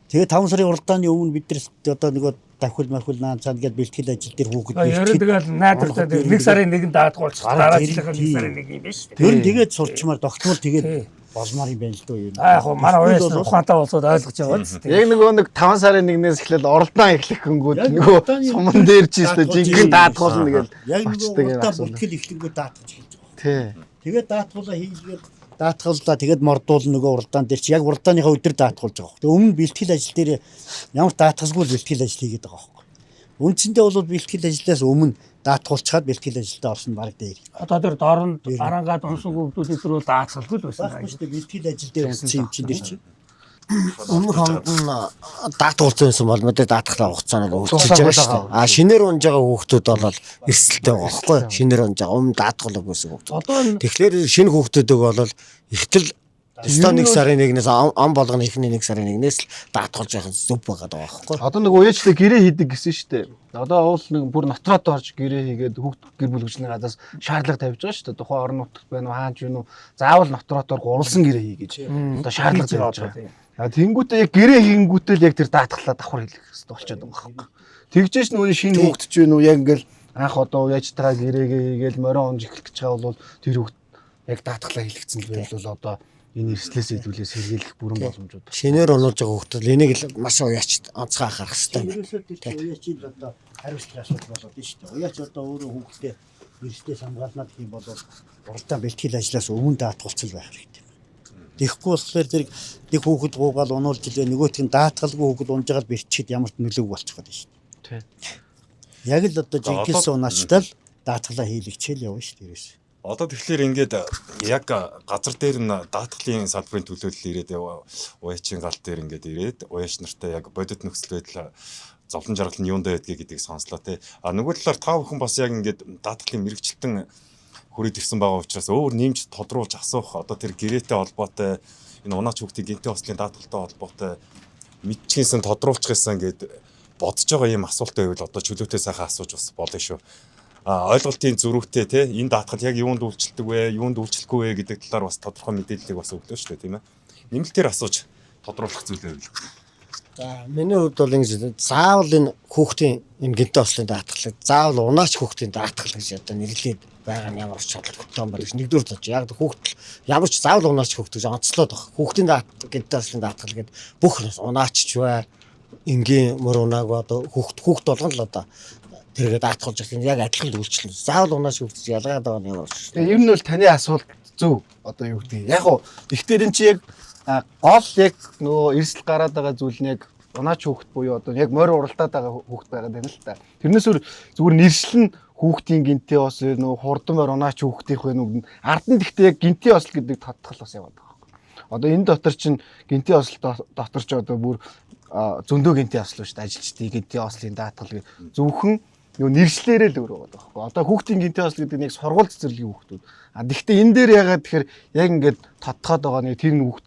Тэгээ 5 сарын уралдааны өмнө бид нар одоо нөгөө давхил наан цаанд гээд бэлтгэл ажил дээр хүүхэд бэлтгэл. Тэгээд найдвартай 1 сарын 1-нд даатгуулчих. Дараа жилийнх нь 1 сарын 1 юм байна шүү дээ. Тэр нь тэгээд сурчмаар тогтмол тэгээд болмоор юм байна л дөө юм. Яг манай уяач нар ухаантай болсод ойлгож байгаа биз дээ. Яг нөгөө нэг 5 сарын 1-ээс эхлээд оролдоон эхлэх гингүүд нөгөө суман дээр ч юм жинхэнэ даатгуулна гэж яг нөгөө уралдаан бүтгэл эхлэнгүү даатгаж эхэлж байгаа. Тий. Тэгээд даатгуулаа хийлгээд даатгаллаа тэгээд мордуул нөгөө уралдаан дээр чи яг уралдааныхаа өдөр даатгуулж байгаа. Тэгээ өмнө бэлтгэл ажил дээр ямар даатгалгүй бэлтгэл ажил хийгээд байгаа байхгүй. Үндсэндээ бол бэлтгэл ажлаас өмнө даатгуулчаад бэлтгэл ажилдаа орсон баг дээр. Одоо тэр дорнд арангаад унсан хүүхдүүд тэр бол даатгалгүй л байсан. Багш дээ бэлтгэл ажил дээр унсан юм чин дээр чи. Өмнөх хонд нь даатгуулсан байсан бол мэдээ даатгалаа хугацаанд өгчөж байгаа шүү дээ. Шинээр унж байгаа хүүхдүүд бол эрсдэлтэй байгаа байхгүй. Шинээр унж байгаа өмнө даатгалаг байсан хүүхдүүд. Тэгэхээр шинэ хүүхдүүдийг бол ихтэл Стон 1 сарын 1-ээс ам болгоно ихний 1 сарын 1-ээс л даатгуулж явах зүв байгаа даа байхгүй. Одоо нэг уяачтай гэрээ хийдэг гэсэн шүү дээ. Одоо уул нэг бүр нотроод орж гэрээ хийгээд хүүхд гэр бүл хүчний гадаас шаардлага тавьж байгаа шүү дээ. Тухайн орон нутагт байна уу хаанч юу заавал нотротоор гурвалсан гэрээ хий гэж одоо шаардлага тавьж байгаа. Тэнгүүтээ яг гэрээ хийнгүүтээ л яг тэр даатгалаа давхар хийх хэрэгтэй болчиход байгаа юм байна. Тэгжээч нөгөө шинэ хүүхд ч юу яг ингээл анх одоо уяачтайгаа гэрээгээ хийгээл морин онж эхлэх гэж байгаа бол тэр хүүхд яг даатгалаа хийлгэсэн л байвал одоо энэ эрслээс хэдүүлээс сэргийлэх бүрэн боломжууд байна. Шинээр онуулж байгаа хүүхдүүд энийг л маш уяачд онцгой анхаарах хэрэгтэй байна. Ерөөсөө тэр уяачид одоо хариуцлага асуудал болоод байна шүү дээ. Уяач одоо өөрөө хүүхдээ эрслээс хамгаалнаа гэх юм бол уралдаан бэлтгэл ажлаас өмнө даатгуулцал байх хэрэгтэй. Тэгэхгүй болохоор зэрэг нэг хүүхэд гуугаал унуулж илээ нөгөөх нь даатгалгүй хүүхэд унж байгаа бэрчээд ямар ч нөлөөг болчих гээд шүү дээ. Яг л одоо жинхэнэ сунаачтал даатгалаа хийлгчээл явна шүү дээ ерөөсөө. Одоо тэгэхээр ингээд яг газар дээр нь даатгалын салбарын төлөөлөл ирээд уяачийн гал дээр ингээд ирээд уяач нартай яг бодит нөхцөл байдал зовлон жаргал нь юундаа байдгийг гэдгийг сонслоо те. А нөгөө талаар та бүхэн бас яг ингээд даатгалын мэрэгчлэлтэн хүрээд ирсэн байгаа учраас өөр нэмж тодруулж асуух одоо тэр гэрээтэй холбоотой энэ унаач хүүхдийн гинтийн ослын даатгалтай холбоотой мэдчихсэн тодруулах гэсэн ингээд бодож байгаа юм асуулт байвал одоо чөлөөтэй сайхан асууж бас болно шүү. ойлголтын зөрүүтэй те энэ даатгал яг юунд үйлчлдэг вэ, юунд үйлчлэхгүй вэ гэдэг талаар бас тодорхой мэдээллийг бас өглөө шүү дээ тийм ээ. Нэмэлтээр асууж тодруулах зүйлээ байв. За миний хувьд бол ингэж заавал энэ хүүхдийн энэ гинтээ ослын даатгалыг заавал унаач хүүхдийн даатгал гэж одоо нэрлээд байгаа нь ямар ч шаардлагатай юм байна гэж нэгдүгээр тооч. Яг хүүхд ямар ч заавал унаач хүүхд гэж онцлоод байгаа. Хүүхдийн гинтээ ослын даатгал гэдэг бүх унаачч бай. Энгийн мөр унааг одоо хүүхд болгон л одоо тэргээ даатгалж байгаа яг адилхан үйлчлэн. Заавал унаач хүүхд гэж ялгаад байгаа нь ямар ч. Тэгээ ер нь бол таны асуулт зөв. Одоо юу гэдэг. Яг гоо ихтер энэ чи яг гол яг нөгөө эрсэл гараад байгаа зүйл нь яг унаач хүүхэд буюу одоо яг морь уралдаад байгаа хүүхэд байгаад байна л та. Тэрнээс зүгээр нэршил нь хүүхдийн гинтээ ос нөгөө хурдан морь унаач хүүхдийнх вэ нүгд ард нь гэхдээ яг гинтээ осл гэдэг тодтгол бас яваад байгаа. Одоо энэ дотор чинь гинтээ осл дотор ч одоо бүр зөндөө гинтээ осл шүү дээ. Ажилчдын гинтээ ослын даатгал гэх зөвхөн нөгөө нэршлээрээ л өөр байгаа байхгүй. Одоо хүүхдийн гинтээ осл гэдэг нь яг сургууль цэцэрлэгийн хүүхдүүд. Гэхдээ энэ дээр ягаад тэгэхээр яг ингээд тодтоход байгаа нэг тэр хүүхд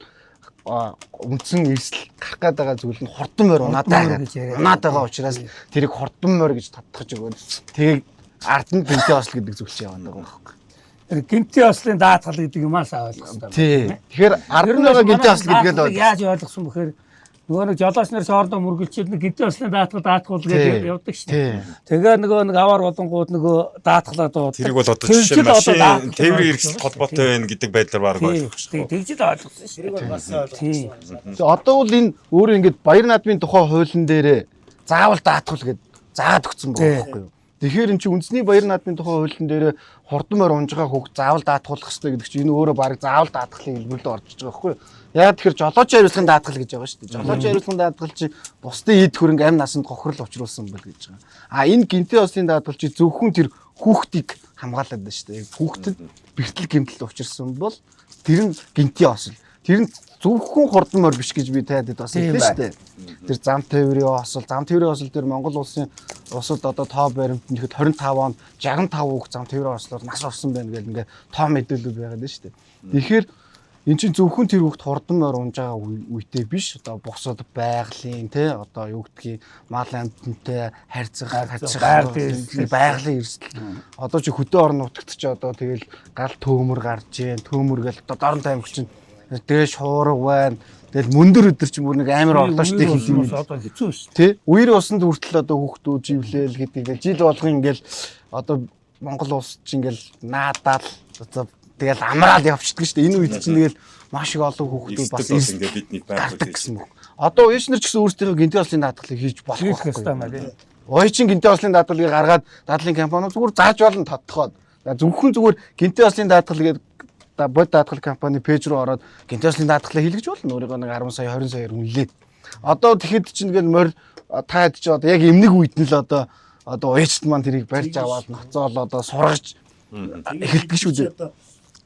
үндсэн эрсэл гарах гээд байгаа зүйл нь хурдан морь унаад байгаа учраас тэрийг хурдан морь гэж тодтогч өгөөд тэрийг ард нь гинтээ осл гэдэг зүйл чинь яваад байгаа байхгүй. Тэр гинтээ ослын даатгал гэдэг юмас ойлгох хэрэгтэй. Тий. Тэгэхээр ард нь байгаа гинтээ осл гэдгээ л яаж ойлгосон бэхээр нөгөө нэг жолооч нар шоордоо мөргөлчээд нэг гинтээ ослын даатгал гэж явдаг шүү дээ. Тэгээ нөгөө нэг аваар болонгууд нөгөө даатгалаа дуу. Тэрийг бол одоо жишээ машин тээврийн эрсэлт холбоотой байна гэдэг байдлаар баг ойлгох шүү. Тэгж л ойлгосон шүү. Тэрийг бол бас ойлгосон. Одоо бол энэ өөрөө ингээд баяр наадмын тухай хуулийн дээрээ заавал даатгал гэж заагаад өгсөн байгаа байхгүй юу? Тэгэхээр эн чинь үндэсний баяр наадмын тухай хуулийн дээрээ хурдан морь унж байгаа хүүхд заавал даатгуулах хэрэгтэй гэдэг чинь энэ өөрөө баг заавал даатгалын хэлбэрлэлд орж иж байгаа байхгүй юу? Яг тэгэхээр жолооч хариуцлагын даатгал гэж байгаа шүү дээ. Жолооч хариуцлагын даатгал чи бусдын эд хөрөнгө амь насанд гохрол учруулсан бол гэж байгаа. Энэ гинтээ ослын даатгал чи зөвхөн тэр хүүхдийг хамгаалаад байна шүү дээ. Хүүхдэд бэртэл гэмтэл учирсан бол тэр нь гинтээ осол. Тэр нь зөвхөн хурдан морь биш гэж би тайлбард бас хэлсэн шүү дээ. Тэр зам тээврийн осол дээр Монгол улсын улсад одоо тоо баримтанд ихэд 25 онд 65 хүүхд зам тээврийн ослоор нас орсон байна гэл ингээ тоо мэдээлэл байгаад байна шүү дээ. Тэгэхээр эн чинь зөвхөн тэр хүүхд хурдан морь унж байгаа үедээ биш одоо бусад байгалийн тий одоо юу гэдгийг мал амьтантай харьцах байгалийн эрсдэл одоо чи хөдөө орон нутагт ч одоо тэгэл гал төөмөр гарч जैन төөмөр гэл одоо дорн таймх чинь тэгээ шуурга байна тэгэл мөндөр өдөр чинь бүр нэг амар орлоо штэ хэлээ одоо хэцүү шүү. тий үер усанд хүртэл одоо хүүхдүүд живлээл гэдэг жил болгон ингээл одоо Монгол улс чинь ингээл наадаад одоо тэгэл амраал явчихдаг шүү дээ. Энэ үед чинь тэгэл маш их олон хүүхдүүд бас ингээд бидний гардаг гэсэн үг. Одоо уяачнэр ч гэсэн өөрсдөө гинтээ ослын даатгалыг хийж болох байхгүй. Уяачин гинтээ ослын даатгалыг гаргаад дадлын компани зүгээр зааж болно тодтоход. Зөвхөн зүгээр гинтээ ослын даатгал гэдэг бод даатгал компани пэйж руу ороод гинтээ ослын даатгалыг хийлгэж болно. Өөрийгөө нэг 10 сая 20 саяар үнэлээд. Одоо тэгэхэд чинь ингээл морь таад ч одоо яг эмнэг үед нь л одоо уяачт маань тэрийг барьж аваад ноцоол одоо сургаж эхэлдэг шүү дээ.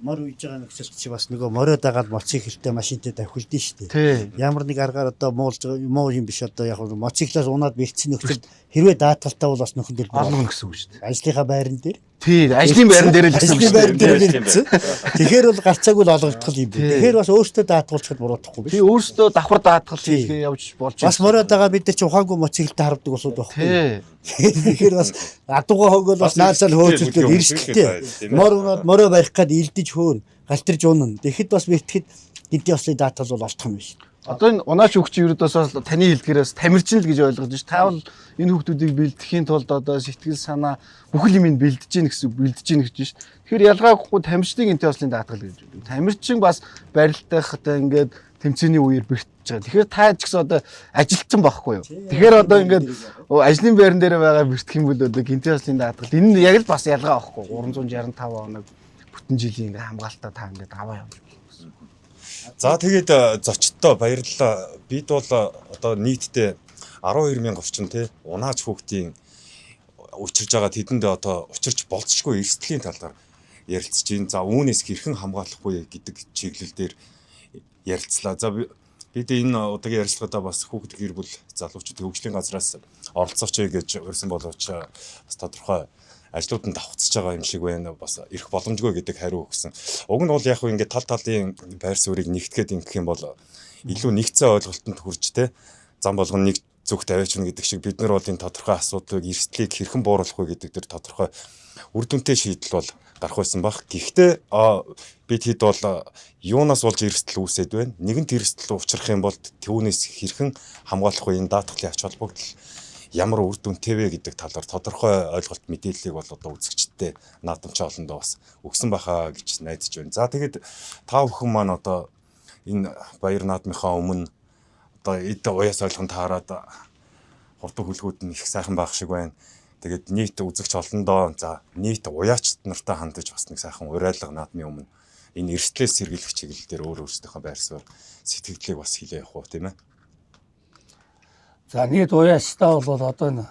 Мор үйж байгаа нөхцөл чи бас нөгөө мориод дагаад моцикл машинтай давхилдэн шүү дээ. Ямар нэг аргаар одоо муу юм биш одоо яг моциклаас унаад бэлдсэн нөхцөл хэрвээ даатгалтай бол бас нөхөн дээр олно гэсэн үг шүү дээ. Ажлынхаа байран дээр. Тий, ажлын байран дээр л гэсэн үг шүү дээ. Тэгэхээр бол гарцаагүй л олгогдтол юм бэ. Тэгэхээр бас өөртөө даатгуулчихад буруудахгүй биш. Тий, өөртөө давхар даатгал хийгээ явж болж бас мориод байгаа бид нар чи ухаангүй моциклтэй харагдаг болоод байхгүй. Тэгэхээр бас адуугаа хогол бас наацал хөөцөлдөд ирсэлтэй. Морио барих гээд илдэж хөөн галтэрж унана. Тэгэхэд бас бэртгэд гинтээ ослын даатгал бол олдох юм биш. Одоо энэ унаач хүүхд чинь ерөөдөөс таны хэлдгээрээс тамирчин л гэж ойлгож байна ш. Таавал энэ хүүхдүүдийг бэлдэхийн тулд одоо сэтгэл санаа бүхэл юм бэлдэж гин гэсэн бэлдэж гин гэж ш. Тэгэхээр ялгаагүй тамирчдын гинтээ ослын даатгал гэж байна. Тамирчин бас барилтах одоо ингээд тэмцээний үеэр бэртэж байгаа. Тэгэхээр та ч гэсэн одоо ажилтсан байхгүй юу? Тэгэхээр одоо ингээд ажлын байран дээр байгаа бэртэх юм бол одоо гинтээ ослын даатгал энэ нь яг л бас ялгаа байхгүй. 365 хоног бүтэн жилийн ингээд хамгаалтаа та ингээд аваа явж. За тэгээд зочдтой баярлалаа. Бид бол одоо нийтдээ 12,000 орчим тий унаач хүүхдийн учирж байгаа тэдэнд одоо учирч болцсохгүй эрсдлийн талаар ярилцж байна. За үүнээс хэрхэн хамгаалах вэ гэдэг чиглэл дээр ярилцлаа. За бид энэ удаагийн ярилцлагадаа бас хүүхд гэр бүл залуучууд хөгжлийн газраас оролцооч гэж урьсан боловч бас тодорхой ажлууд нь давхцаж байгаа юм шиг байна. Бас ирэх боломжгүй гэдэг хариу өгсөн. Уг нь бол яг хөө ингээд тал талын байр суурийг нэгтгэхэд ингэх юм бол илүү нэгцэн ойлголтод хүрч те зам болгоно нэг зүгт аваачна гэдэг шиг бид нар бол энэ тодорхой асуудлыг эрсдлийг хэрхэн бууруулах вэ гэдэг дээр тодорхой үр дүнтэй шийдэл бол гарах байсан баг. Гэхдээ бид хэд бол юунаас болж эрсдэл үүсээд байна? Нэгэнт эрсдэл учрах юм бол түүнээс хэрхэн хамгаалах вэ? Энэ даатгалын ач холбогдол ямар үр дүнтэй вэ гэдэг талаар тодорхой ойлголт мэдээллийг бол одоо үзэгчдтэй наадамч олондоо бас өгсөн байхаа гэж найдаж байна. За тэгээд та бүхэн маань одоо энэ баяр наадмынхаа өмнө одоо эд уяас ойлгон таарад хурдан хүлгүүд нь их сайхан байх шиг байна. Тэгээд нийт үзэгч олондоо за нийт уяач нартай хандаж бас нэг сайхан уриалга наадмын өмнө энэ эрсдлээс сэргийлэх чиглэл дээр өөрсдийнхөө байр суурь сэтгэлдлийг бас хилээ явах уу тийм ээ. За нийт уяастай бол одоо энэ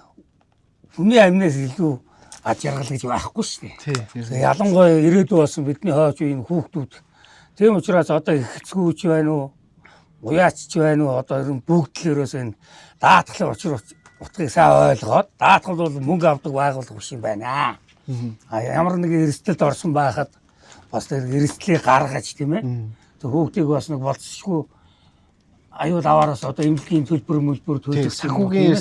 хүний амнаас илүү аж аргал гэж байхгүй шүү дээ. Ялангуяа ирээдүй болсон бидний хойч энэ хүүхдүүд. Тийм учраас одоо хэцгүүч байна уу? Уяачч байна уу? Одоо ер нь бүгд л ерөөсөө энэ даатгалын учир утгыг сайн ойлгоод даатгал бол мөнгө авдаг байгууллага биш юм байна. Ямар нэгэн эрсдэлд орсон байхад бас тэр эрсдлийг гаргаж тийм ээ. Тэг хүүхдийг бас нэг болцсохгүй аюул аваараас одоо эмнэлгийн төлбөр төлөх санхүүгийн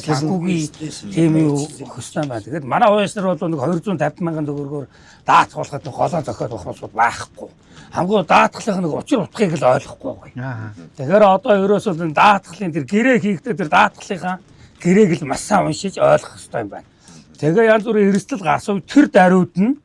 тийм юу хөстэй байна. Тэгээд манай уяас нар бол нэг 250 мянган төгрөгөөр даатгуулахад голоо зохиод ухруулах байхгүй. Хамгийн даатгалын нэг учир утгыг л ойлгохгүй гоё. Тэгэхээр одоо ерөөсөө энэ даатгалын тэр гэрээ хийхдээ тэр даатгалынхаа гэрээг л маш сайн уншиж ойлгох хэрэгтэй юм байна. Тэгээ янз бүрийн эрсдэл гарсан үед тэр даруйд нь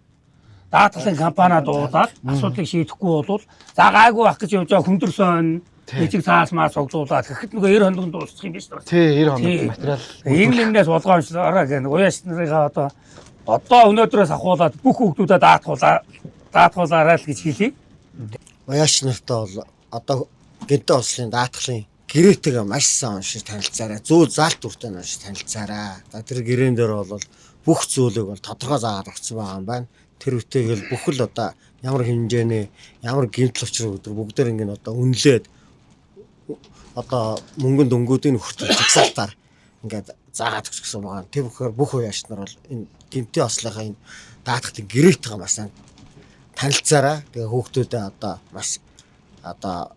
даатгалын компаниа дуудаад асуудлыг шийдэхгүй бол за гайгүй байх гэж явж байгаа хүндэрсэн Эцэг цаас маа цуглуулаад гэхэд нөгөө 90 хононд дуусах юм биш үү? Тий, 90 хоног материал. Энэ юмнаас болгоомжлоорой гэх уяас нарыгаа одоо өнөөдрөөс ахуулаад бүх хүүхдүүдэд даатгуулаарай л гэж хэлье. Уяач нартай бол одоо гэнтэ ослын даатгалын гэрээтэйгээ маш сайн уншиж танилцаарай. Зүүл заалт үртэй уншиж танилцаарай. За тэр гэрээн дээр бол бүх зүйлийг бол тодорхой заагаад өгсөн байгаа юм байна. Тэр үтэйгэл бүхэл одоо ямар хэмжээний ямар гэмтэл учрыг өдөр бүгдээр ингэ одоо үнэлээд одоо мөнгөнд өнгүүдийн хүртэл жагсаалтаар ингээд заагаад өгсөн байгаа. Тэр бүхээр бүх уяач нар бол энэ гэмтээ ослынхаа энэ даатгалын гэрээтэйгээ маш сайн танилцаарай. Тэгээ хүүхдүүдэд одоо маш одоо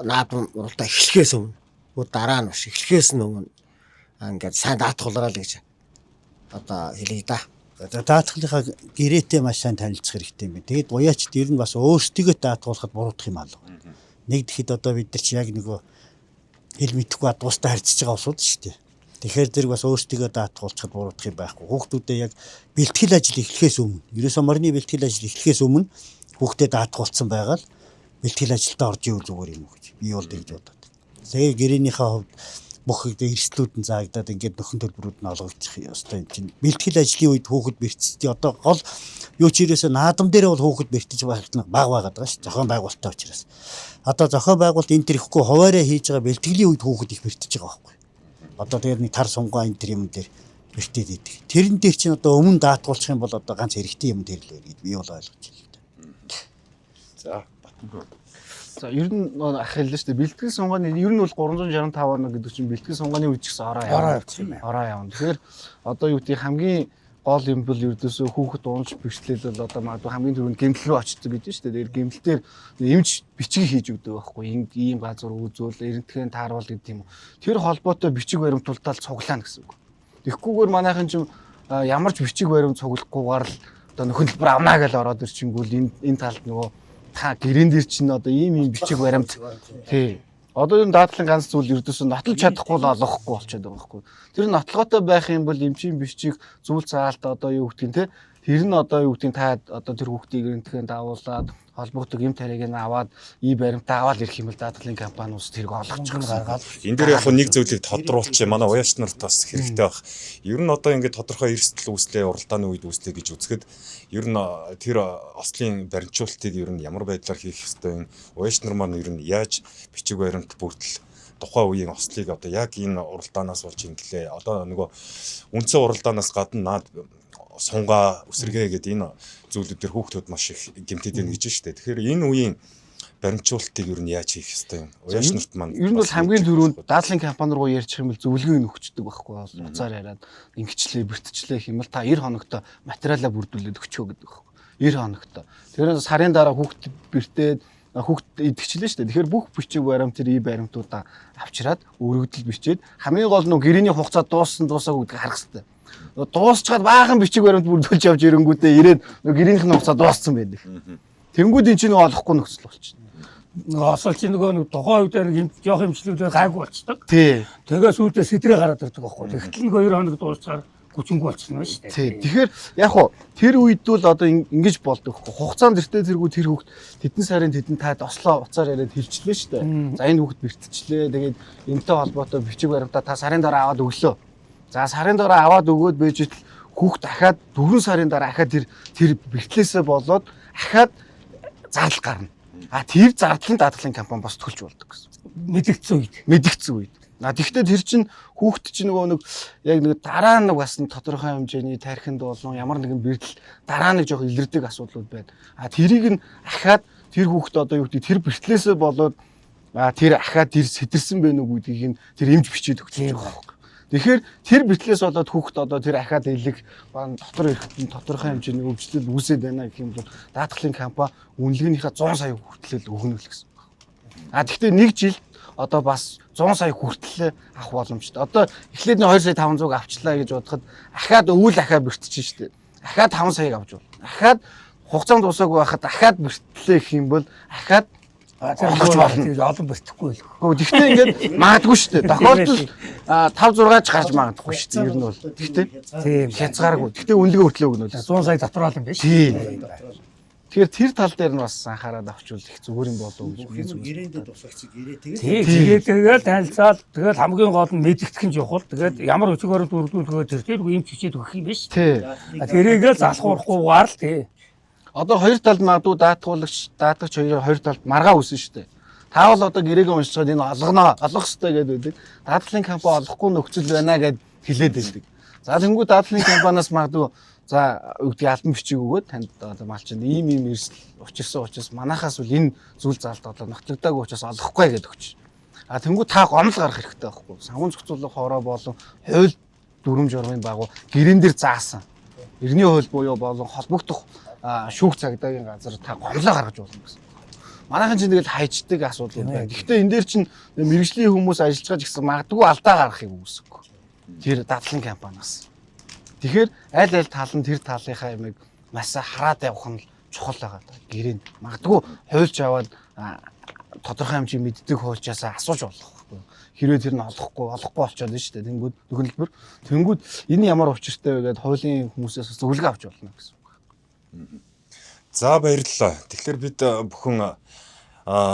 наадам уралдаа эхлэхээс өмнө дараа нь биш эхлэхээс нь өмнө ингээд сайн даатгуулаарай л гэж одоо хэлье да. За даатгалынхаа гэрээтэй маш сайн танилцах хэрэгтэй юм байна. Тэгээд уяачд ер нь бас өөрсдийгөө даатгуулахад буруудах юм алга. Нэг тэгэхэд одоо бид нар чи яг нөгөө хэл мэдэхгүй адуустай харьцаж байгаа усуд шүү дээ. Тэгэхээр зэрэг бас өөрсдийгөө даатгуулахад буруудах юм байхгүй. Хүүхдүүдэд яг бэлтгэл ажил эхлэхээс өмнө, ерөөсөө морины бэлтгэл ажил эхлэхээс өмнө хүүхдэд даатгуулсан байгаад бэлтгэл ажилдаа орж ивэл зүгээр юм уу гэж би бол тэгж бодод. Тэгээ гэрээнийхээ хувьд бүх эрсдлүүд нь заагдаад ингээд нөхөн төлбөрүүд нь олгогдчих ёстой юм чинь. Бэлтгэл ажлын үед хүүхэд бэртсдээ одоо гол юу ч ирээсээ наадам дээр бол хүүхэд бэртэж байх нь баг байгаад байгаа шүү. Зохион байгуулалттай учраас. Одоо зохион байгуулалт энэ төр ихгүй хуваараа хийж байгаа бэлтгэлийн үед хүүхэд их бэртэж байгаа байхгүй. Одоо тэгээд нэг тар сунгаа энэ төр юм дээр бэртээд идэг. Тэрэн дээр чинь одоо өмнө даатгуулчих юм бол одоо ганц хэрэгтэй юм тэр л байр гэд би бол ойлгож байна л да. За Батбүр. За ер нь ах хэллээ шүү дээ. Бэлтгэл сунгааны ер нь бол 365 хоног гэдэг чинь бэлтгэл сунгааны үед ч гэсэн ороо явна. Ороо явна. Тэгэхээр одоо юу гэдэг хамгийн гол юм бол ердөөсөө хүүхэд унж бэртлээд бол одоо магадгүй хамгийн түрүүнд гэмтэл рүү очсон гэж шүү дээ. Тэр гэмтэлээр эмч бичиг хийж өгдөг байхгүй. Ийм газар үзүүл эрентхэн тааруул гэдэг юм. Тэр холбоотой бичиг баримтуултал цуглаана гэсэн үг. Тэгэхгүйгээр манайхан ч ямар ч бичиг баримт цуглахгүйгээр л одоо нөхөлбөр авнаа гэж ороод ирчихэнгүүл энэ талд нөгөө та гэрэн дээр чинь одоо ийм бичиг баримт тий. Одоо энэ даатгалын ганц зүйл ердөөсөө нотлож чадахгүй л олохгүй болчиход байгаа байхгүй. Тэр нотлоготой байх юм бол эмчийн бичиг зүйл цаалт одоо юу гэдгийг те тэр нь одоо юу гэдгийг та одоо тэр хүүхдийг гэрэнтэйгээ давуулаад холбогддог юм тариг нь аваад баримтаа аваад ирэх юм бол даатгалын компаниуд тэрийг олгочих гаргаад энэ дээр яг нэг зүйлийг тодруулчих манай уяач нарт бас хэрэгтэй байх. Ер нь одоо ингээд тодорхой эрсдэл үүслээ уралдааны үед үүслээ гэж үзэхэд ер нь тэр ослын баримтжуулалтыг ер нь ямар байдлаар хийх ёстой юм уяач нар маань ер нь яаж бичиг баримт бүрдэл тухайн үеийн ослыг одоо яг энэ уралдаанаас болж инглээ одоо нөгөө үндсэн уралдаанаас гадна наад сунгаа үсэргээ гэдэг энэ зүйлүүд төр хүүхдүүд маш их гэмтээд байна гэж штэ. Тэгэхээр энэ үеийн баримтжуулалтыг ер нь яаж хийх ёстой юм? Уяач нарт маань ер нь бол хамгийн түрүүнд даатгалын компани руу ярьчих юм бол зөвлөгөө өгчдөг байхгүй бол уцаар яриад ингэчлээ бэртчлээ хэмэл та 90 хоногт материалаа бүрдүүлээд өгчөө гэдэг байхгүй. 90 хоногт. Тэгэхээр сарын дараа хүүхд бэртээд хүүхд идэгчлээ шүү дээ. Тэгэхээр бүх бичиг баримт тэр ий баримтуудаа авчираад өргөдөл бичээд хамгийн гол нь гэрээний хугацаа дууссан дуусаагүй гэдгийг харах хэрэгтэй. Дуусчаад баахан бичиг баримт бүрдүүлж явж ирэнгүүтээ ирээд гэрээнийх нь хугацаа дууссан байдаг. Тэнгүүд эн чинь олохгүй нөхцөл болчихно. Осол чи нөгөө тухайн үед нэг жоох хэмжлүүдээр гайгүй болцдог. Тий. Тэгээ сүйдээ сэтрээ гараад ирдэг байхгүй. Тэгтэл нэг 2 хоног дуусчаар хүчингүй болчихно шүү дээ. Тий. Тэгэхээр яг хуу тэр үед бол одоо ингэж болдог хөхгүй. Хугацаанд тэртээ тэргүй тэр хүүхд тэдэн сарын тэдэн таад ослоо уцаар яриад хэлчихлээ шүү дээ. За энэ хүүхд бэртчихлээ. Тэгээд энэтэй холбоотой бичиг баримтаа та сарын дараа аваад өглөө. За сарын дараа аваад өгөөд байж итл хүүхд дахиад 4 сарын дараа дахиад тэр бэртлээсээ болоод дахиад зардал гарна. Тэр зардлын даатгалын компани бас төлж болдог гэсэн. Мэдэгдсэн үед. Тэгэхдээ тэр чинь хүүхд чинь нөгөө нэг яг нэг дараа нэг бас тодорхой хэмжээний тархинд болон ямар нэгэн бэртэл дараа нэг жоох илэрдэг асуудлууд байна. Тэрийг нь ахаад тэр хүүхд одоо юу гэдэг тэр бэртлээсээ болоод тэр ахаад тэр сэтэрсэн байх уу гэдгийг нь тэр эмч бичээд өгч байгаа байхгүй. Тэгэхээр тэр бэртлээс болоод хүүхд одоо тэр ахаад илэг дотор ирэхэд тодорхой хэмжээний өвчлөл үүсээд байна гэх юм бол даатгалын компани үнэлгээнийхээ 100 сая хүртэл өгнө л гэсэн. Гэхдээ нэг жил одоо бас 100 сая хүртэл авах боломжтой. Одоо эхлээд нь 2 сая 500 авчлаа гэж бодоход ахаад өвөл ахаа бэртчихэж штэ. Ахаад 5 саяг авч болно. Ахаад хугацаанд дуусаагүй байхад ахаад бэртлээ гэх юм бол ахаад олон бэртэхгүй л. Гэхдээ ингээд магадгүй шүү дээ. Тохиолдол 5 6 ч гарч магадгүй шүү дээ. Ер нь бол. Гэхдээ тийм хязгааргүй. Гэхдээ үнэлгээ хүртэл өгнө л. 100 сая дотроол юм биш. Тийм. Тэгэхээр тэр тал дээр нь бас анхаарал авчвал их зүгээр юм болов уу гэж би зүг. Гэрээндээ тусагч гэрээ тэгээд танилцаад тэгээд хамгийн гол нь мэдэгдэх нь чухал. Тэгээд ямар өчиг баримт бүрдүүлэхөө тэр юм чичээд өгөх юм биш. Тэрийгээ залхуурахгүйгээр л тий. Одоо хоёр талд магадгүй даатгагч хоёр талд маргаа үүсэн шүү дээ. Та бол одоо гэрээгээ уншчихад энэ олгоно, олох хэрэгтэй гэдэг. Даатгалын компани олохгүй нөхцөл байна гэд хэлээд байдаг. За тэнгуү даатгалын компаниас магадгүй за үгдгийн албан бичиг өгөөд танд одоо малчин ийм эрсдэл учирсан учраас манахаас бол энэ зүйл заалт одоо нотлогдоогүй учраас олохгүй гэдэг өгч. Тэнгуү та гомл гарах хэрэгтэй байхгүй. Санхүүн зохицуулах хороо болон хууль дүрм журмын багуу гэрэн дээр заасан. Эртний хууль буюу болон холбогдох шүүх цагдаагийн газар та гомлоо гаргаж болно гэсэн. Манайхан чинь тэгэл хайчдаг асуудал байна. Гэхдээ энэ дээр чинь мэрэгжлийн хүмүүс ажиллаж байгаа ч гэсэн магадгүй алдаа гаргахыг үүсэхгүй. Тэр даатгалын компаниас. Тэгэхээр аль тал нь тэр талынхаа ямиг маш хараад явах нь чухал байгаа. Гэрээнд магадгүй хуульч аваад тодорхой хэмжээ мэддэг хуульчаас асууж болох байхгүй. Хэрвээ тэр нь олохгүй болчиход байна шүү дээ. Тэнгүүд нөхөлбөр. Тэнгүүд энэ ямар учиртай вэ гэдээ хуулийн хүмүүсээс зөвлөгөө авч болно гэсэн. За баярлалаа. Тэгэхээр бид бүхэн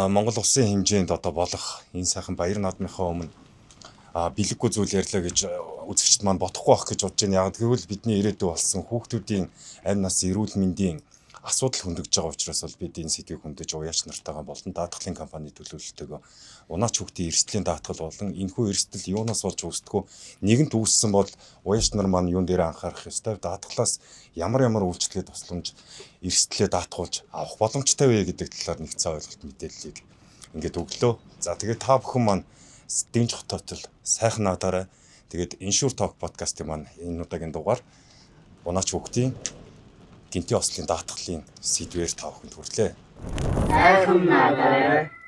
Монгол улсын хэмжээнд одоо болох энэ сайхан баяр наадмынхаа өмнө бэлэггүй зүйл ярьлаа гэж үзэгчд маань бодохгүй байх гэж бодож байна. Яг тэгвэл бидний ирээдүй болсон хүүхдүүдийн амь нас эрүүл мэндийн асуудал хөндөгж байгаа учраас бол бид энэ сэдвийг хөндөж уяач нартайгаа болон даатгалын компани төлөөлөлтөөгөө унаач хүүхдийн эрсдлийн даатгал болон энэхүү эрсдэл юунаас болж үүсдэггүй нэгэнт үүссэн бол уяач нар маань юун дээр анхаарах ёстой, даатгалаас ямар үйлчлэгээ тусламж эрсдлээ даатгуулж авах боломжтой вэ гэдэг талаар нэгцэн ойлголт мэдээллийг ингээд өглөө. За тэгээд та бүхэн маань дэнж хототол сайхан надаарай. Тэгээд Insure Talk подкастын маань энэ удаагийн дугаар унаач хүүхдийн гинти ослын даатгалын сэдвээр та бүхэнд хүрэлээ. Сайхан надаарай.